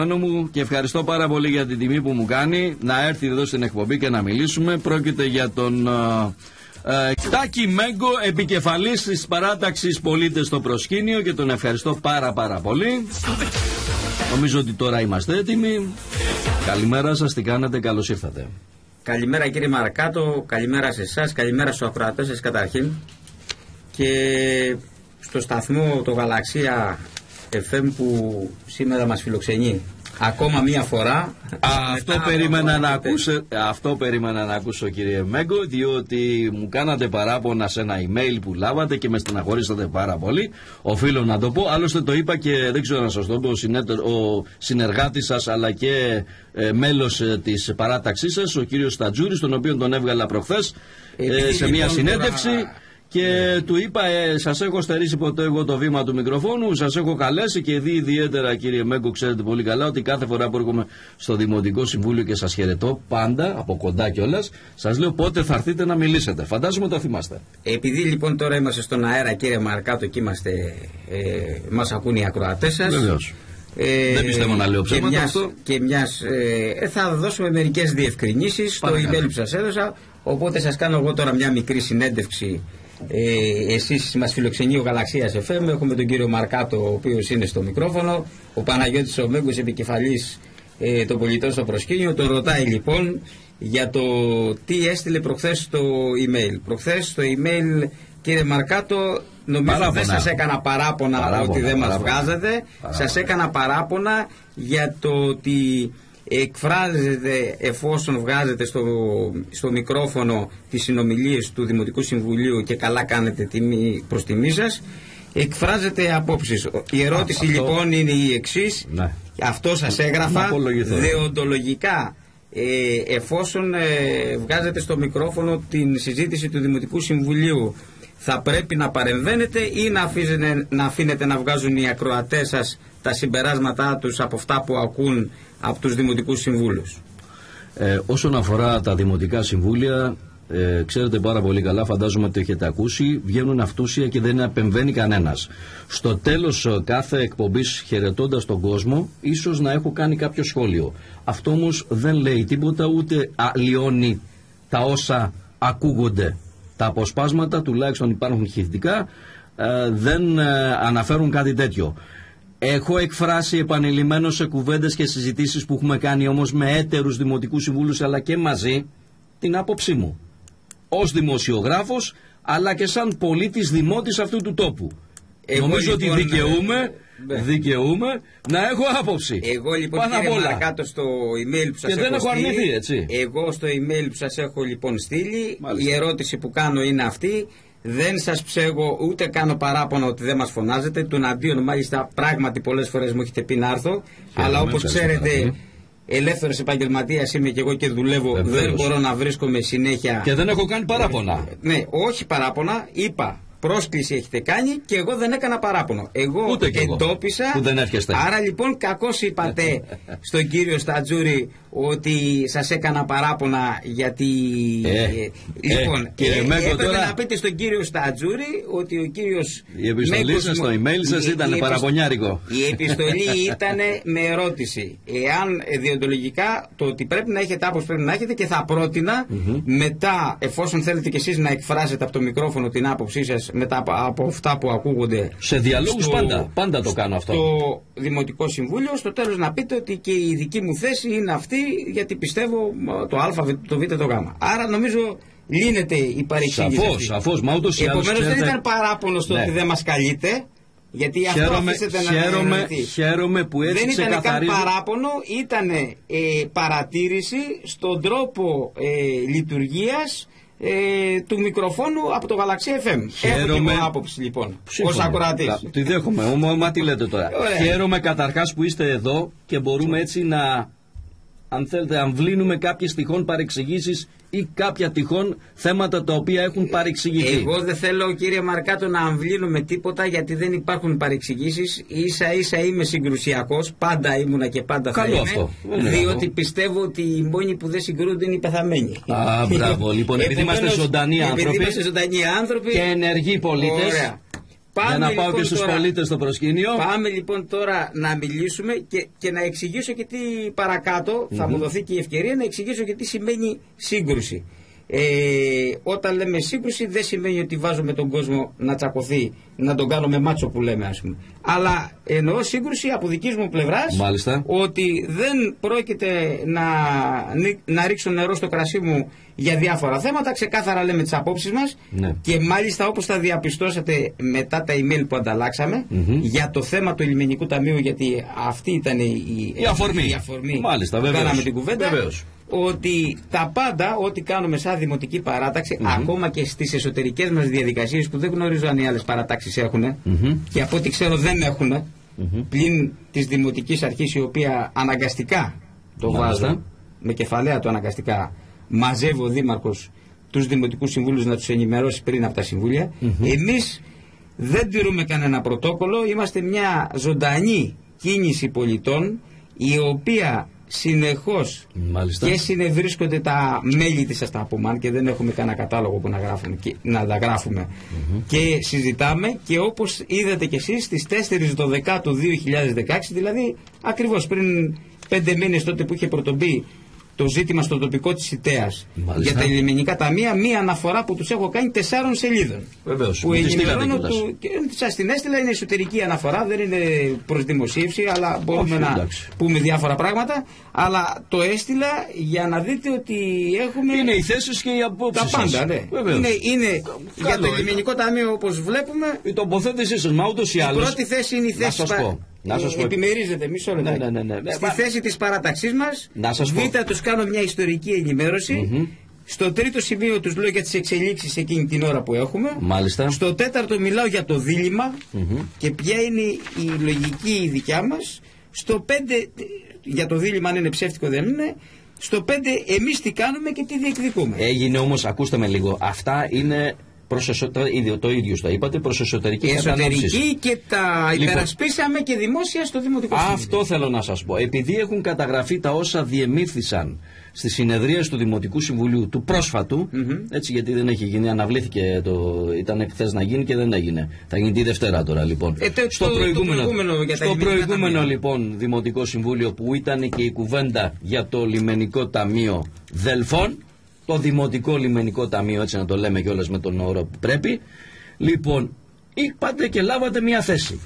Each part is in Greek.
αγαπημένο μου, και ευχαριστώ πάρα πολύ για την τιμή που μου κάνει να έρθει εδώ στην εκπομπή και να μιλήσουμε. Πρόκειται για τον Τάκη Μέγκο, επικεφαλής της παράταξης Πολίτες στο Προσκήνιο, και τον ευχαριστώ πάρα πολύ. Νομίζω ότι τώρα είμαστε έτοιμοι. Καλημέρα σας, τι κάνετε, καλώς ήρθατε. Καλημέρα κύριε Μαρκάτο, καλημέρα σε εσάς, καλημέρα στους ακροατές σας καταρχήν, και στο σταθμό το Γαλαξία FM που σήμερα μας φιλοξενεί ακόμα μία φορά. Αυτό περίμενα να ακούσω κύριε Μέγκο, διότι μου κάνατε παράπονα σε ένα email που λάβατε και με στεναχωρήσατε πάρα πολύ. Οφείλω να το πω, άλλωστε το είπα και δεν ξέρω να σας το πω, ο συνεργάτης σας αλλά και μέλος της παράταξής σας, ο κύριος Στατζούρης, τον οποίο τον έβγαλα προχθές σε μία συνέντευξη. Και του είπα, σας έχω στερήσει ποτέ εγώ το βήμα του μικροφόνου, σας έχω καλέσει και δει ιδιαίτερα κύριε Μέγκο, ξέρετε πολύ καλά ότι κάθε φορά που έρχομαι στο Δημοτικό Συμβούλιο και σας χαιρετώ πάντα, από κοντά κιόλας, σας λέω πότε θα έρθετε να μιλήσετε. Φαντάζομαι το θυμάστε. Επειδή λοιπόν τώρα είμαστε στον αέρα κύριε Μαρκάτο και μας ακούν οι ακροατές σας. Βεβαίως. Δεν πιστεύω να λέω ψέματα αυτό. Και θα δώσουμε μερικές διευκρινήσεις στο email που σας έδωσα, οπότε σας κάνω εγώ τώρα μια μικρή συνέντευξη. Εσείς μας φιλοξενεί ο Γαλαξίας FM, έχουμε τον κύριο Μαρκάτο ο οποίος είναι στο μικρόφωνο, ο Παναγιώτης ο Μέγκος επικεφαλής των Πολιτών στο Προσκήνιο. Τον ρωτάει λοιπόν για το τι έστειλε προχθές στο email. Προχθές στο email κύριε Μαρκάτο νομίζω δεν σας έκανα παράπονα ότι δεν μας βγάζετε, σας έκανα παράπονα για το ότι εκφράζεται, εφόσον βγάζετε στο μικρόφωνο τις συνομιλίες του Δημοτικού Συμβουλίου, και καλά κάνετε προς τιμή σας, εκφράζετε απόψεις. Η ερώτηση λοιπόν είναι η εξής, ναι. Αυτό σας έγραφα δεοντολογικά, εφόσον βγάζετε στο μικρόφωνο την συζήτηση του Δημοτικού Συμβουλίου, θα πρέπει να παρεμβαίνετε ή να αφήνετε να βγάζουν οι ακροατές σας τα συμπεράσματά τους από αυτά που ακούν από τους Δημοτικούς Συμβούλους? Όσον αφορά τα Δημοτικά Συμβούλια, ξέρετε πάρα πολύ καλά, φαντάζομαι ότι έχετε ακούσει, βγαίνουν αυτούσια και δεν επεμβαίνει κανένας. Στο τέλος κάθε εκπομπής, χαιρετώντας τον κόσμο, ίσως να έχω κάνει κάποιο σχόλιο. Αυτό όμως δεν λέει τίποτα, ούτε αλλοιώνει τα όσα ακούγονται. Τα αποσπάσματα, τουλάχιστον υπάρχουν ηχητικά, δεν αναφέρουν κάτι τέτοιο. Έχω εκφράσει επανειλημμένως σε κουβέντες και συζητήσεις που έχουμε κάνει όμως με έτερους δημοτικούς συμβούλους αλλά και μαζί την άποψή μου ως δημοσιογράφος αλλά και σαν πολίτης δημότης αυτού του τόπου. Νομίζω ότι δικαιούμαι να έχω άποψη. Εγώ λοιπόν κύριε Μαρκάτο στο email που σας και έχω δεν έχω στείλει, αρνηθεί, έτσι. Εγώ στο email που σας έχω λοιπόν στείλει, μάλιστα, η ερώτηση που κάνω είναι αυτή. Δεν σας ψέγω ούτε κάνω παράπονα ότι δεν μας φωνάζετε. Του αντίον μάλιστα πράγματι πολλές φορές μου έχετε πει να έρθω. Αλλά όπως ξέρετε ελεύθερος επαγγελματίας είμαι και εγώ και δουλεύω. Δεν μπορώ να βρίσκομαι συνέχεια. Και δεν έχω κάνει παράπονα. Ναι, όχι παράπονα, είπα. Πρόσκληση έχετε κάνει και εγώ δεν έκανα παράπονο. Εγώ εντόπισα. Που δεν έρχεστε. Άρα λοιπόν κακώς είπατε στον κύριο Στατζούρη ότι σας έκανα παράπονα γιατί. Λοιπόν, έπρεπε τώρα να πείτε στον κύριο Στατζούρη ότι ο κύριος. Η επιστολή σας στο email σας ήταν παραπονιάρικο. Η επιστολή ήταν με ερώτηση. Εάν διοντολογικά το ότι πρέπει να έχετε άποψη πρέπει να έχετε, και θα πρότεινα μετά, εφόσον θέλετε κι εσείς να εκφράσετε από το μικρόφωνο την άποψή σας μετά από αυτά που ακούγονται σε διαλόγους, πάντα το κάνω αυτό στο Δημοτικό Συμβούλιο, στο τέλος να πείτε ότι και η δική μου θέση είναι αυτή γιατί πιστεύω το α, το β, το γ. Άρα νομίζω λύνεται η παρεξήγηση. Σαφώς, μα ούτως ή άλλως. Επομένως δεν ήταν παράπονο στο ότι δεν μας καλείτε, γιατί αυτό αφήσετε να χαίρομαι που έτσι δεν ήταν ξεκαθαρίζω. καν παράπονο, ήταν παρατήρηση στον τρόπο λειτουργίας του μικροφόνου από το Γαλαξία FM. Έχω και εγώ άποψη λοιπόν ως ακροατής. Τη δέχομαι, μα τι λέτε τώρα. Χαίρομαι καταρχάς που είστε εδώ και μπορούμε έτσι να, αν θέλετε, αμβλύνουμε κάποιες τυχόν παρεξηγήσεις ή κάποια τυχόν θέματα τα οποία έχουν παρεξηγηθεί. Εγώ δεν θέλω κύριε Μαρκάτο να αμβλύνουμε τίποτα, γιατί δεν υπάρχουν παρεξηγήσεις. Ίσα ίσα είμαι συγκρουσιακός, πάντα ήμουνα και πάντα θα είμαι. Αυτό. Διότι πιστεύω ότι οι μόνοι που δεν συγκρούνται είναι οι πεθαμένοι. Α, μπράβο. Λοιπόν, επειδή είμαστε ζωντανοί άνθρωποι και ενεργοί πολίτες. Για να πάω λοιπόν και στους πολίτες στο προσκήνιο. Πάμε λοιπόν τώρα να μιλήσουμε και να εξηγήσω και τι παρακάτω θα μου δοθεί και η ευκαιρία να εξηγήσω και τι σημαίνει σύγκρουση. Όταν λέμε σύγκρουση δεν σημαίνει ότι βάζουμε τον κόσμο να τσακωθεί, να τον κάνουμε μάτσο που λέμε, ας πούμε. Αλλά εννοώ σύγκρουση από δικής μου πλευράς. Μάλιστα. Ότι δεν πρόκειται να ρίξω νερό στο κρασί μου για διάφορα θέματα. Ξεκάθαρα λέμε τις απόψεις μας. Ναι. Και μάλιστα, όπως θα διαπιστώσατε μετά τα email που ανταλλάξαμε για το θέμα του Λιμενικού Ταμείου, γιατί αυτή ήταν η αφορμή Μάλιστα, που κάναμε την κουβέντα. Βεβαίως. Ότι τα πάντα, ό,τι κάνουμε σαν δημοτική παράταξη, ακόμα και στις εσωτερικές μας διαδικασίες που δεν γνωρίζω αν οι άλλες παρατάξεις έχουν και από ό,τι ξέρω δεν έχουν, πλην της Δημοτικής Αρχής, η οποία αναγκαστικά το βάζω, με κεφαλαία το αναγκαστικά, μαζεύει ο Δήμαρχος τους Δημοτικούς Συμβούλους να τους ενημερώσει πριν από τα Συμβούλια. Εμείς δεν τηρούμε κανένα πρωτόκολλο, είμαστε μια ζωντανή κίνηση πολιτών, η οποία συνεχώς και συνευρίσκονται τα μέλη της ΑΣΤΑΠΟΜΑΝ και δεν έχουμε κανένα κατάλογο που να τα γράφουμε και συζητάμε, και όπως είδατε και εσείς στις 4 του 2016, δηλαδή ακριβώς πριν 5 μήνες, τότε που είχε πρωτομπεί το ζήτημα στο τοπικό της ΙΤΕΑΣ για τα λιμενικά ταμεία, μία αναφορά που τους έχω κάνει 4 σελίδων. Βεβαίως. Που ενημερώνω σας την έστειλα, είναι εσωτερική αναφορά, δεν είναι προς δημοσίευση, αλλά μπορούμε να πούμε διάφορα πράγματα. Αλλά το έστειλα για να δείτε ότι έχουμε. Είναι οι θέσεις και οι απόψεις. Τα πάντα, ναι. Είναι για το λιμενικό ταμείο, όπως βλέπουμε. Η τοποθέτησή σας, μα ούτως ή άλλως. Η πρώτη θέση είναι η θέση. Να σας πω. Επιμερίζεται, μισό λεπτό. Στη θέση της παραταξής μας, β' τους κάνω μια ιστορική ενημέρωση. Στο τρίτο σημείο τους λέω για τις εξελίξεις εκείνη την ώρα που έχουμε. Μάλιστα. Στο τέταρτο μιλάω για το δίλημμα και ποια είναι η λογική η δικιά μας. Στο 5 για το δίλημμα, αν είναι ψεύτικο δεν είναι. Στο 5 εμείς τι κάνουμε και τι διεκδικούμε. Έγινε όμως, ακούστε με λίγο, αυτά είναι το ίδιο το είπατε, προς εσωτερική κατανόηση. Εσωτερική, και τα υπερασπίσαμε και δημόσια στο Δημοτικό Συμβούλιο. Αυτό θέλω να σας πω. Επειδή έχουν καταγραφεί τα όσα διεμήθησαν στη συνεδρία του Δημοτικού Συμβουλίου του πρόσφατου, έτσι, γιατί δεν έχει γίνει, αναβλήθηκε, ήταν χθες να γίνει και δεν έγινε. Θα γίνει τη Δευτέρα τώρα, λοιπόν. Στο προηγούμενο λοιπόν Δημοτικό Συμβούλιο, που ήταν και η κουβέντα για το Λιμενικό Ταμείο Δελφών, το Δημοτικό Λιμενικό Ταμείο, έτσι να το λέμε κιόλας με τον όρο που πρέπει. Λοιπόν, είπατε και λάβατε μια θέση.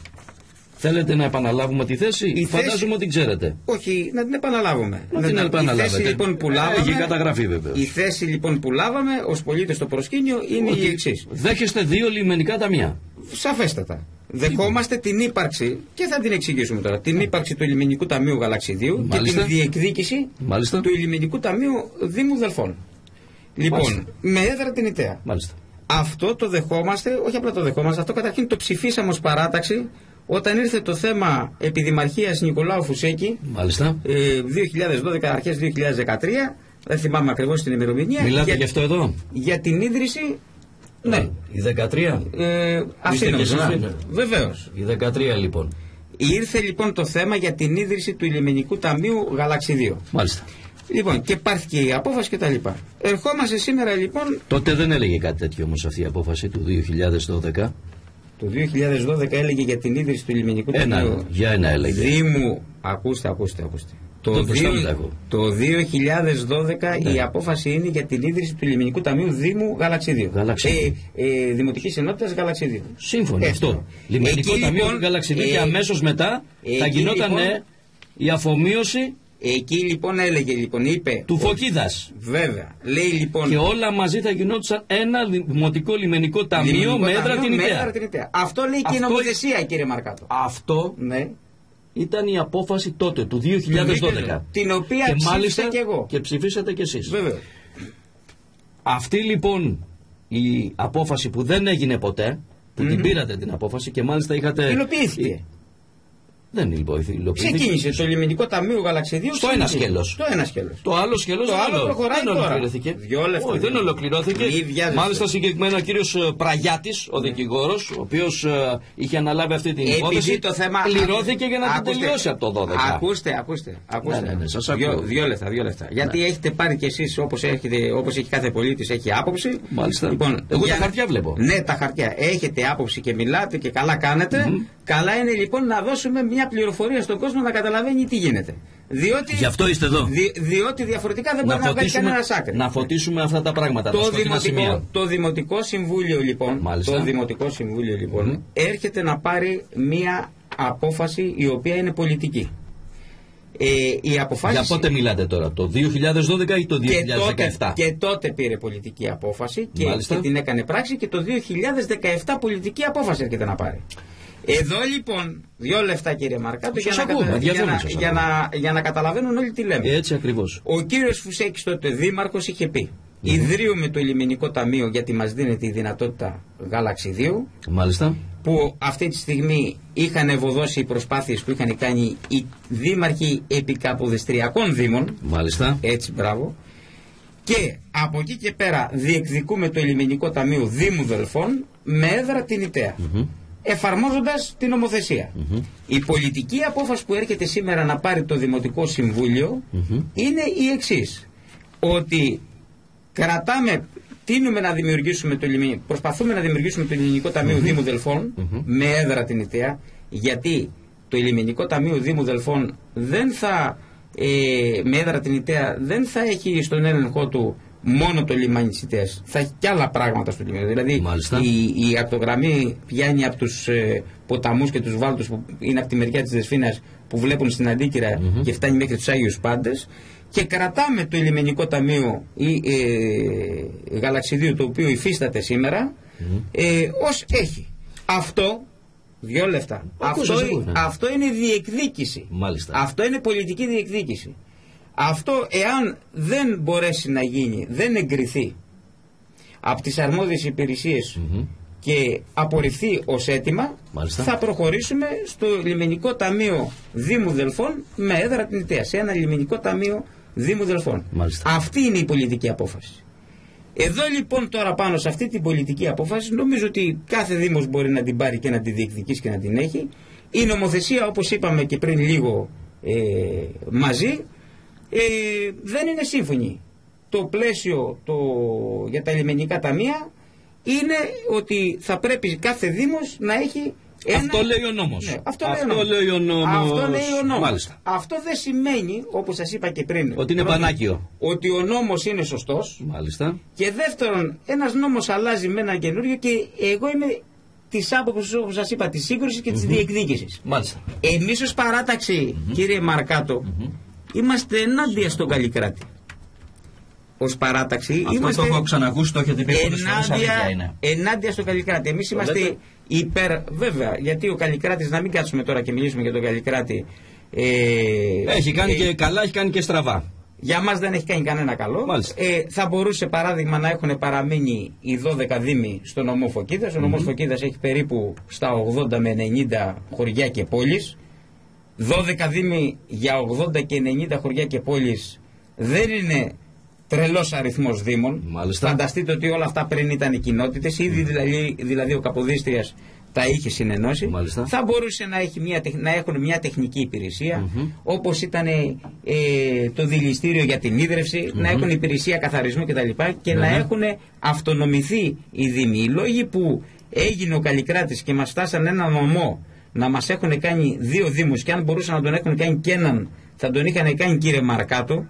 Θέλετε να επαναλάβουμε τη θέση? Φαντάζομαι ότι ξέρετε. Όχι, να την επαναλάβουμε. Να την επαναλάβετε. Η θέση λοιπόν που λάβαμε, έχει καταγραφεί βεβαίως. Η θέση λοιπόν που λάβαμε ως πολίτες στο προσκήνιο είναι η εξής. Δέχεστε 2 λιμενικά ταμεία. Σαφέστατα. Δεχόμαστε την ύπαρξη, και θα την εξηγήσουμε τώρα, την ύπαρξη του Λιμενικού Ταμείου Γαλαξιδίου και την διεκδίκηση του Λιμενικού Ταμείου Δήμου Δελφών. Λοιπόν, με έδρα την ΙΤΕΑ. Αυτό το δεχόμαστε, όχι απλά το δεχόμαστε, αυτό καταρχήν το ψηφίσαμε ως παράταξη όταν ήρθε το θέμα επιδημαρχίας Νικολάου Φουσέκη, 2012, αρχές 2013, δεν θυμάμαι ακριβώς την ημερομηνία. Μιλάτε γι' αυτό εδώ? Για την ίδρυση. Ναι. Η 13. Αυτή είναι. Βεβαίως. Η 13 λοιπόν. Ήρθε λοιπόν το θέμα για την ίδρυση του Λιμενικού Ταμείου Γαλαξιδίου. Μάλιστα. Λοιπόν, και πάρθηκε η απόφαση κτλ. Ερχόμαστε σήμερα λοιπόν. Τότε δεν έλεγε κάτι τέτοιο όμως αυτή η απόφαση του 2012. Το 2012 έλεγε για την ίδρυση του Λιμενικού Ταμείου. Για ένα έλεγε. Δήμου. Ακούστε. Το 2012 η απόφαση είναι για την ίδρυση του Λιμενικού Ταμείου Δήμου Γαλαξιδίου. Δημοτικής Ενότητας Γαλαξιδίου. Σύμφωνο αυτό. Λιμενικό Ταμείο Γαλαξιδίου, και αμέσως μετά θα γινόταν η αφομοίωση. Εκεί λοιπόν έλεγε, είπε. Του Φωκίδας. Βέβαια. Λέει λοιπόν. Και όλα μαζί θα γινόντουσαν ένα δημοτικό λιμενικό ταμείο με έδρα την ΙΤΕΑ. Αυτό λέει και η νομοθεσία, κύριε Μαρκάτο. Αυτό ήταν η απόφαση τότε, του 2012. Την οποία ψήφισα και εγώ. Και ψηφίσατε κι εσείς. Βέβαια. Αυτή λοιπόν η απόφαση που δεν έγινε ποτέ, που την πήρατε την απόφαση και μάλιστα είχατε. Υλοποιήθηκε. Δεν υλοποιήθηκε. Ξεκίνησε το λιμενικό ταμείο Γαλαξιδίου στο ένα σκέλος. Το άλλο σκέλος προχωράει δεν τώρα. Ολοκληρώθηκε. Όχι, δεν ολοκληρώθηκε. Μάλιστα συγκεκριμένα ο κύριος Πραγιάτης, ο δικηγόρος, ο οποίος είχε αναλάβει αυτή την υπόθεση, πληρώθηκε για να την τελειώσει από το 12. Ακούστε. Δύο λεπτά. Γιατί έχετε πάρει κι εσείς, όπως έχει κάθε πολίτης, έχει άποψη. Μάλιστα. Λοιπόν, εγώ τα χαρτιά βλέπω. Ναι, τα χαρτιά. Έχετε άποψη και μιλάτε και καλά κάνετε. Καλά είναι λοιπόν να δώσουμε μια πληροφορία στον κόσμο να καταλαβαίνει τι γίνεται. Γι' αυτό είστε εδώ. Διότι διαφορετικά δεν μπορεί να βγάλει κανένα άκρη. Να φωτίσουμε αυτά τα πράγματα. Το Δημοτικό Συμβούλιο λοιπόν, έρχεται να πάρει μια απόφαση η οποία είναι πολιτική. Για πότε μιλάτε τώρα, το 2012 ή το 2017? Και τότε πήρε πολιτική απόφαση και την έκανε πράξη, και το 2017 πολιτική απόφαση έρχεται να πάρει. Εδώ λοιπόν, 2 λεπτά κύριε Μαρκάτο, για να καταλαβαίνουν όλοι τι λέμε. Έτσι ακριβώς. Ο κύριος Φουσέκης, τότε δήμαρχος, είχε πει: ιδρύουμε το λιμενικό ταμείο γιατί μας δίνεται η δυνατότητα Γαλαξιδίου. Μάλιστα. Που αυτή τη στιγμή είχαν ευωδώσει οι προσπάθειες που είχαν κάνει οι δήμαρχοι επικαποδεστριακών δήμων. Μάλιστα. Έτσι, μπράβο. Και από εκεί και πέρα διεκδικούμε το λιμενικό ταμείο Δήμου Δελφών με έδρα την Ιταία. Εφαρμόζοντας την νομοθεσία. Η πολιτική απόφαση που έρχεται σήμερα να πάρει το Δημοτικό Συμβούλιο είναι η εξής: ότι προσπαθούμε να δημιουργήσουμε το Λιμενικό Ταμείο Δήμου Δελφών με έδρα την Ιταία, γιατί το Λιμενικό Ταμείο Δήμου Δελφών με έδρα την Ιταία δεν θα έχει στον έλεγχό του μόνο το λιμάνι της Ιταίας, θα έχει και άλλα πράγματα στο λιμάνι. Δηλαδή η ακτογραμμή πιάνει από τους ποταμούς και τους βάλτους που είναι από τη μεριά της Δεσποίνας που βλέπουν στην Αντίκυρα και φτάνει μέχρι τους Άγιους Πάντες, και κρατάμε το λιμενικό ταμείο Γαλαξιδίου, το οποίο υφίσταται σήμερα, ως έχει. Αυτό, 2 λεπτά, αυτό είναι διεκδίκηση. Μάλιστα. Αυτό είναι πολιτική διεκδίκηση. Αυτό, εάν δεν μπορέσει να γίνει, δεν εγκριθεί από τις αρμόδιες υπηρεσίες και απορριφθεί ως αίτημα, θα προχωρήσουμε στο λιμενικό ταμείο Δήμου Δελφών με έδρα την Ιταία, σε ένα λιμενικό ταμείο Δήμου Δελφών. Αυτή είναι η πολιτική απόφαση. Εδώ λοιπόν τώρα πάνω σε αυτή την πολιτική απόφαση νομίζω ότι κάθε Δήμος μπορεί να την πάρει και να την διεκδικήσει και να την έχει. Η νομοθεσία, όπως είπαμε και πριν λίγο μαζί, δεν είναι σύμφωνη. Το πλαίσιο για τα λιμενικά ταμεία είναι ότι θα πρέπει κάθε Δήμος να έχει αυτό λέει ο νόμος. Ναι, αυτό λέει ο νόμος. Αυτό δεν σημαίνει, όπως σας είπα και πριν, ότι είναι πανάκιο. Ότι ο νόμος είναι σωστός. Μάλιστα. Και δεύτερον, ένας νόμος αλλάζει με έναν καινούριο, και εγώ είμαι της άποψης, όπως σας είπα, της σύγκρουσης και της διεκδίκησης. Μάλιστα. Εμείς ως παράταξη, κύριε Μαρκάτο, είμαστε ενάντια στον Καλλικράτη. Ως παράταξη αυτό είμαστε το έχω ξανακούσει, το έχετε πει πολλές φορές, ενάντια στον Καλλικράτη. Εμείς είμαστε υπέρ, βέβαια, γιατί ο Καλλικράτης, να μην κάτσουμε τώρα και μιλήσουμε για τον Καλλικράτη, έχει κάνει και καλά, έχει κάνει και στραβά. Για μας δεν έχει κάνει κανένα καλό. Θα μπορούσε παράδειγμα να έχουν παραμείνει οι 12 δήμοι στο νομό Φωκίδας. Ο νομός Φωκίδας έχει περίπου στα 80 με 90 χωριά και πόλεις. 12 δήμοι για 80 και 90 χωριά και πόλεις δεν είναι τρελός αριθμός δήμων. Φανταστείτε ότι όλα αυτά πριν ήταν κοινότητες, ήδη δηλαδή ο Καποδίστριας τα είχε συνενώσει. Θα μπορούσε να έχουν μια τεχνική υπηρεσία, όπως ήταν το δηληστήριο για την ίδρυυση, να έχουν υπηρεσία καθαρισμού κτλ. Και να έχουν αυτονομηθεί οι δήμοι. Οι λόγοι που έγινε ο Καλλικράτης και μας φτάσαν ένα νομό να μας έχουν κάνει 2 δήμους, και αν μπορούσαν να τον έχουν κάνει και έναν, θα τον είχαν κάνει, κύριε Μαρκάτο,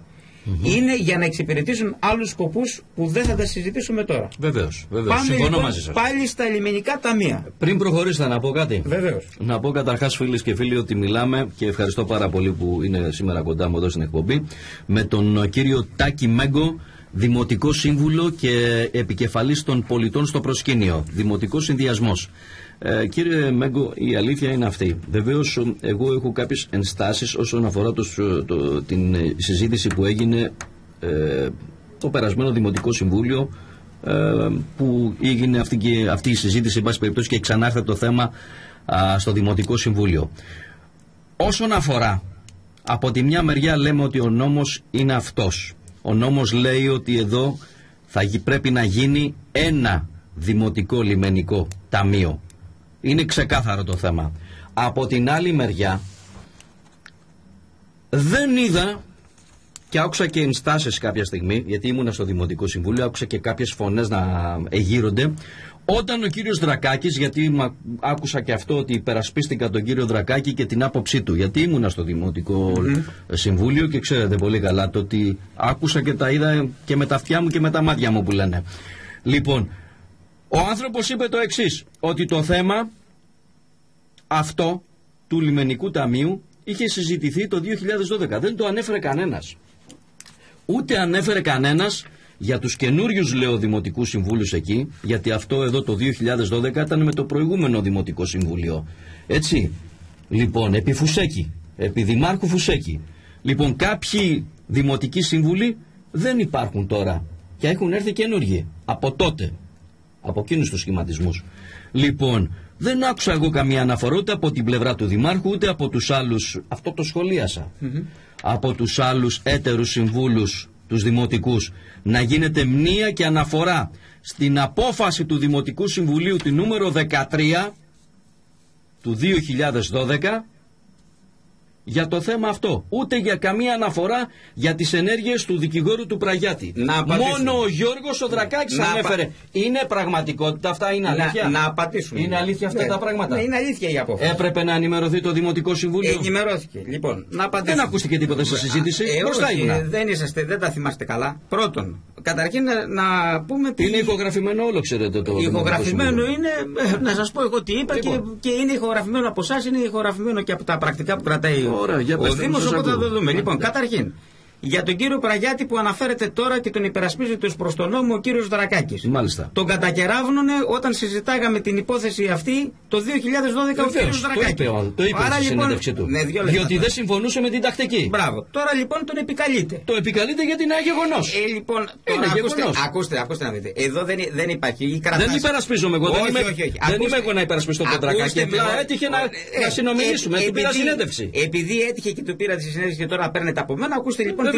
είναι για να εξυπηρετήσουν άλλους σκοπούς που δεν θα τα συζητήσουμε τώρα. Βεβαίως. Συμφωνώ λοιπόν μαζί σας. Πάλι στα λιμενικά ταμεία. Πριν προχωρήσετε, να πω κάτι. Βεβαίως. Να πω καταρχάς, φίλες και φίλοι, ότι μιλάμε, και ευχαριστώ πάρα πολύ που είναι σήμερα κοντά μου εδώ στην εκπομπή, με τον κύριο Τάκη Μέγκο, Δημοτικό Σύμβουλο και επικεφαλής των πολιτών στο προσκήνιο. Δημοτικός Συνδυασμός. Κύριε Μέγκο, η αλήθεια είναι αυτή. Βεβαίως, εγώ έχω κάποιες ενστάσεις όσον αφορά την συζήτηση που έγινε το περασμένο Δημοτικό Συμβούλιο, που έγινε αυτή η συζήτηση, εν πάση περιπτώσει, και ξανάρθε το θέμα στο Δημοτικό Συμβούλιο. όσον αφορά, από τη μια μεριά λέμε ότι ο νόμος είναι αυτός. Ο νόμος λέει ότι εδώ πρέπει να γίνει ένα δημοτικό λιμενικό ταμείο. Είναι ξεκάθαρο το θέμα. Από την άλλη μεριά δεν είδα, και άκουσα και ενστάσεις κάποια στιγμή, γιατί ήμουνα στο Δημοτικό Συμβούλιο, άκουσα και κάποιες φωνές να εγείρονται, όταν ο κύριος Δρακάκης, γιατί άκουσα και αυτό ότι υπερασπίστηκα τον κύριο Δρακάκη και την άποψή του, γιατί ήμουνα στο Δημοτικό Συμβούλιο και ξέρετε πολύ καλά το ότι άκουσα και τα είδα και με τα αυτιά μου και με τα μάτια μου που λένε. Λοιπόν, ο άνθρωπος είπε το εξής, ότι το θέμα αυτό του λιμενικού ταμείου είχε συζητηθεί το 2012. Δεν το ανέφερε κανένας. Ούτε ανέφερε κανένας για τους καινούριους, λέω, δημοτικούς συμβούλους εκεί, γιατί αυτό εδώ το 2012 ήταν με το προηγούμενο Δημοτικό Συμβούλιο. Έτσι. Λοιπόν, επί Φουσέκη, επί Δημάρχου Φουσέκη. Λοιπόν, κάποιοι δημοτικοί σύμβουλοι δεν υπάρχουν τώρα και έχουν έρθει καινούργιοι από τότε, από εκείνους τους σχηματισμούς. Λοιπόν, δεν άκουσα εγώ καμία αναφορά ούτε από την πλευρά του Δημάρχου ούτε από τους άλλους, αυτό το σχολίασα, από τους άλλους έτερους συμβούλους, τους δημοτικούς, να γίνεται μνήα και αναφορά στην απόφαση του Δημοτικού Συμβουλίου την νούμερο 13 του 2012 για το θέμα αυτό. Ούτε για καμία αναφορά για τις ενέργειες του δικηγόρου του Πραγιάτη. Μόνο ο Γιώργος ο Δρακάκης ανέφερε. Είναι πραγματικότητα αυτά, είναι αλήθεια? Να απαντήσουμε. Είναι αλήθεια αυτά τα πράγματα? Ναι, είναι αλήθεια η απόφαση. Έπρεπε να ενημερωθεί το Δημοτικό Συμβούλιο. Ενημερώθηκε. Λοιπόν, να απαντήσουμε. Δεν ακούστηκε τίποτα στη συζήτηση. Δεν τα θυμάστε καλά. Πρώτον, καταρχήν να πούμε. Είναι ηχογραφημένο όλο, ξέρετε το. Ηχογραφημένο είναι, να σας πω εγώ τι είπα, και είναι ηχογραφημένο από εσάς, είναι ηχογραφημένο και από τα πρακτικά που κρατάει ο Δήμος, οπότε θα το δούμε. Λοιπόν, καταρχήν, για τον κύριο Πραγιάτη που αναφέρεται τώρα και τον υπερασπίζεται ως προς τον νόμο ο κύριος Δρακάκης. Μάλιστα. Τον κατακεράβνουνε όταν συζητάγαμε την υπόθεση αυτή το 2012 ο κύριος Δρακάκης. Το είπε στη συνέντευξη του. Ναι, διότι δεν συμφωνούσε με την τακτική. Μπράβο. Τώρα λοιπόν τον επικαλείται. Το επικαλείται γιατί είναι γεγονός. Λοιπόν, ακούστε να δείτε. Εδώ δεν υπάρχει. Δεν υπερασπίζομαι εγώ. Δεν είμαι εγώ να υπερασπιστώ τον Δρακάκη. Απλά έτυχε να συνομιλήσουμε. Του πήρα συνέντευξη. Επειδή έτυχε και του πήρα τη συνέντευξη και τώρα παίρνετε από μένα, ακούστε λοιπόν.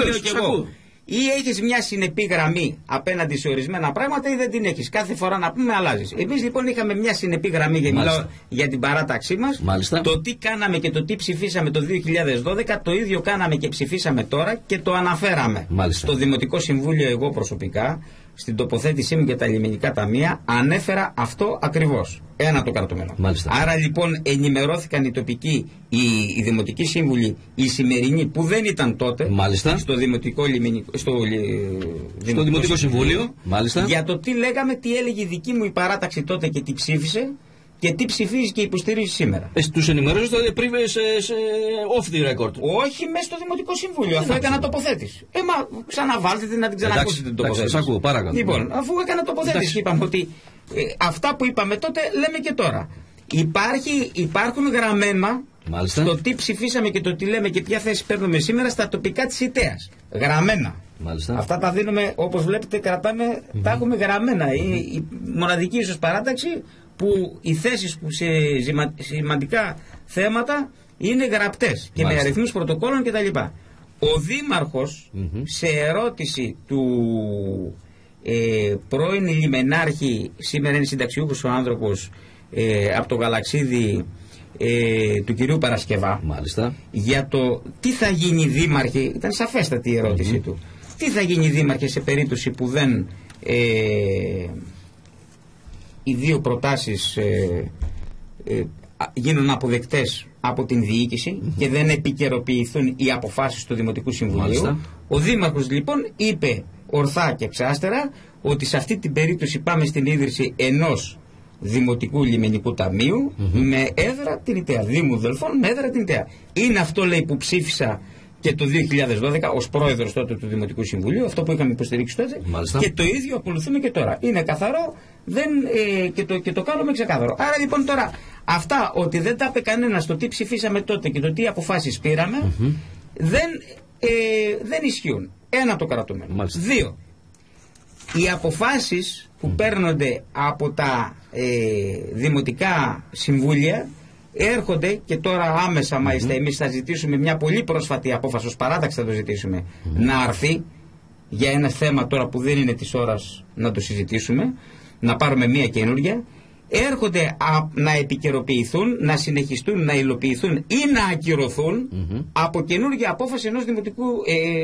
Ή έχεις μια συνεπή γραμμή απέναντι σε ορισμένα πράγματα ή δεν την έχεις. Κάθε φορά να πούμε αλλάζεις. Εμείς λοιπόν είχαμε μια συνεπή γραμμή, και μιλάω για την παράταξή μας. Μάλιστα. Το τι κάναμε και το τι ψηφίσαμε το 2012, το ίδιο κάναμε και ψηφίσαμε τώρα και το αναφέραμε. Μάλιστα. Στο Δημοτικό Συμβούλιο, εγώ προσωπικά, στην τοποθέτησή μου για τα λιμενικά ταμεία, ανέφερα αυτό ακριβώς. Ένα το κρατούμενο. Άρα λοιπόν ενημερώθηκαν οι τοπικοί, οι δημοτικοί σύμβουλοι, οι σημερινοί που δεν ήταν τότε, στο Δημοτικό Συμβούλιο, για το τι λέγαμε, τι έλεγε η δική μου η παράταξη τότε και τι ψήφισε και τι ψηφίζει και υποστηρίζει σήμερα. Τους ενημερώσατε πριν off the record? Όχι, μέσα στο Δημοτικό Συμβούλιο, αφού έκανα τοποθέτηση. Μα ξαναβάλτε την να την ξανακούσετε την τοποθέτηση. Σας ακούω, παρακαλώ. Λοιπόν, αφού έκανα τοποθέτηση, είπαμε ότι αυτά που είπαμε τότε λέμε και τώρα. Υπάρχουν γραμμένα στο τι ψηφίσαμε και το τι λέμε και ποια θέση παίρνουμε σήμερα στα τοπικά της ΙΤΕΑΣ. Γραμμένα. Μάλιστα. Αυτά τα δίνουμε, όπως βλέπετε, κρατάμε, τα έχουμε γραμμένα. Η μοναδική ίσως παράταξη που οι θέσεις που σε σημαντικά θέματα είναι γραπτές και με αριθμούς πρωτοκόλων κτλ. Ο Δήμαρχος σε ερώτηση του πρώην λιμενάρχη, σήμερα είναι συνταξιούχος ο άνθρωπος, από το Γαλαξίδι, του κυρίου Παρασκευά, για το τι θα γίνει δήμαρχε, ήταν σαφέστατη η ερώτησή του, τι θα γίνει δήμαρχε σε περίπτωση που δεν οι δύο προτάσεις γίνουν αποδεκτές από την διοίκηση και δεν επικαιροποιηθούν οι αποφάσεις του Δημοτικού Συμβουλίου. Ο Δήμαρχος λοιπόν είπε ορθά και εξάστερα ότι σε αυτή την περίπτωση πάμε στην ίδρυση ενός Δημοτικού Λιμενικού Ταμείου με έδρα την ΙΤΕΑ, Δήμου Δελφών με έδρα την ΙΤΕΑ. Είναι αυτό, λέει, που ψήφισα και το 2012 ως πρόεδρος τότε του Δημοτικού Συμβουλίου, αυτό που είχαμε υποστηρίξει τότε. Και το ίδιο ακολουθούμε και τώρα. Είναι καθαρό και το κάνουμε ξεκάθαρο. Άρα λοιπόν τώρα αυτά, ότι δεν τα είπε κανένα το τι ψηφίσαμε τότε και το τι αποφάσεις πήραμε, δεν ισχύουν. Ένα το κρατούμενο. Δύο, οι αποφάσεις που παίρνονται από τα δημοτικά συμβούλια έρχονται και τώρα άμεσα μάλιστα εμείς θα ζητήσουμε μια πολύ πρόσφατη απόφαση, ως παράταξη θα το ζητήσουμε, να αρθεί για ένα θέμα τώρα που δεν είναι της ώρας να το συζητήσουμε, να πάρουμε μια καινούργια. Έρχονται να επικαιροποιηθούν, να συνεχιστούν, να υλοποιηθούν ή να ακυρωθούν από καινούργια απόφαση ενός Δημοτικού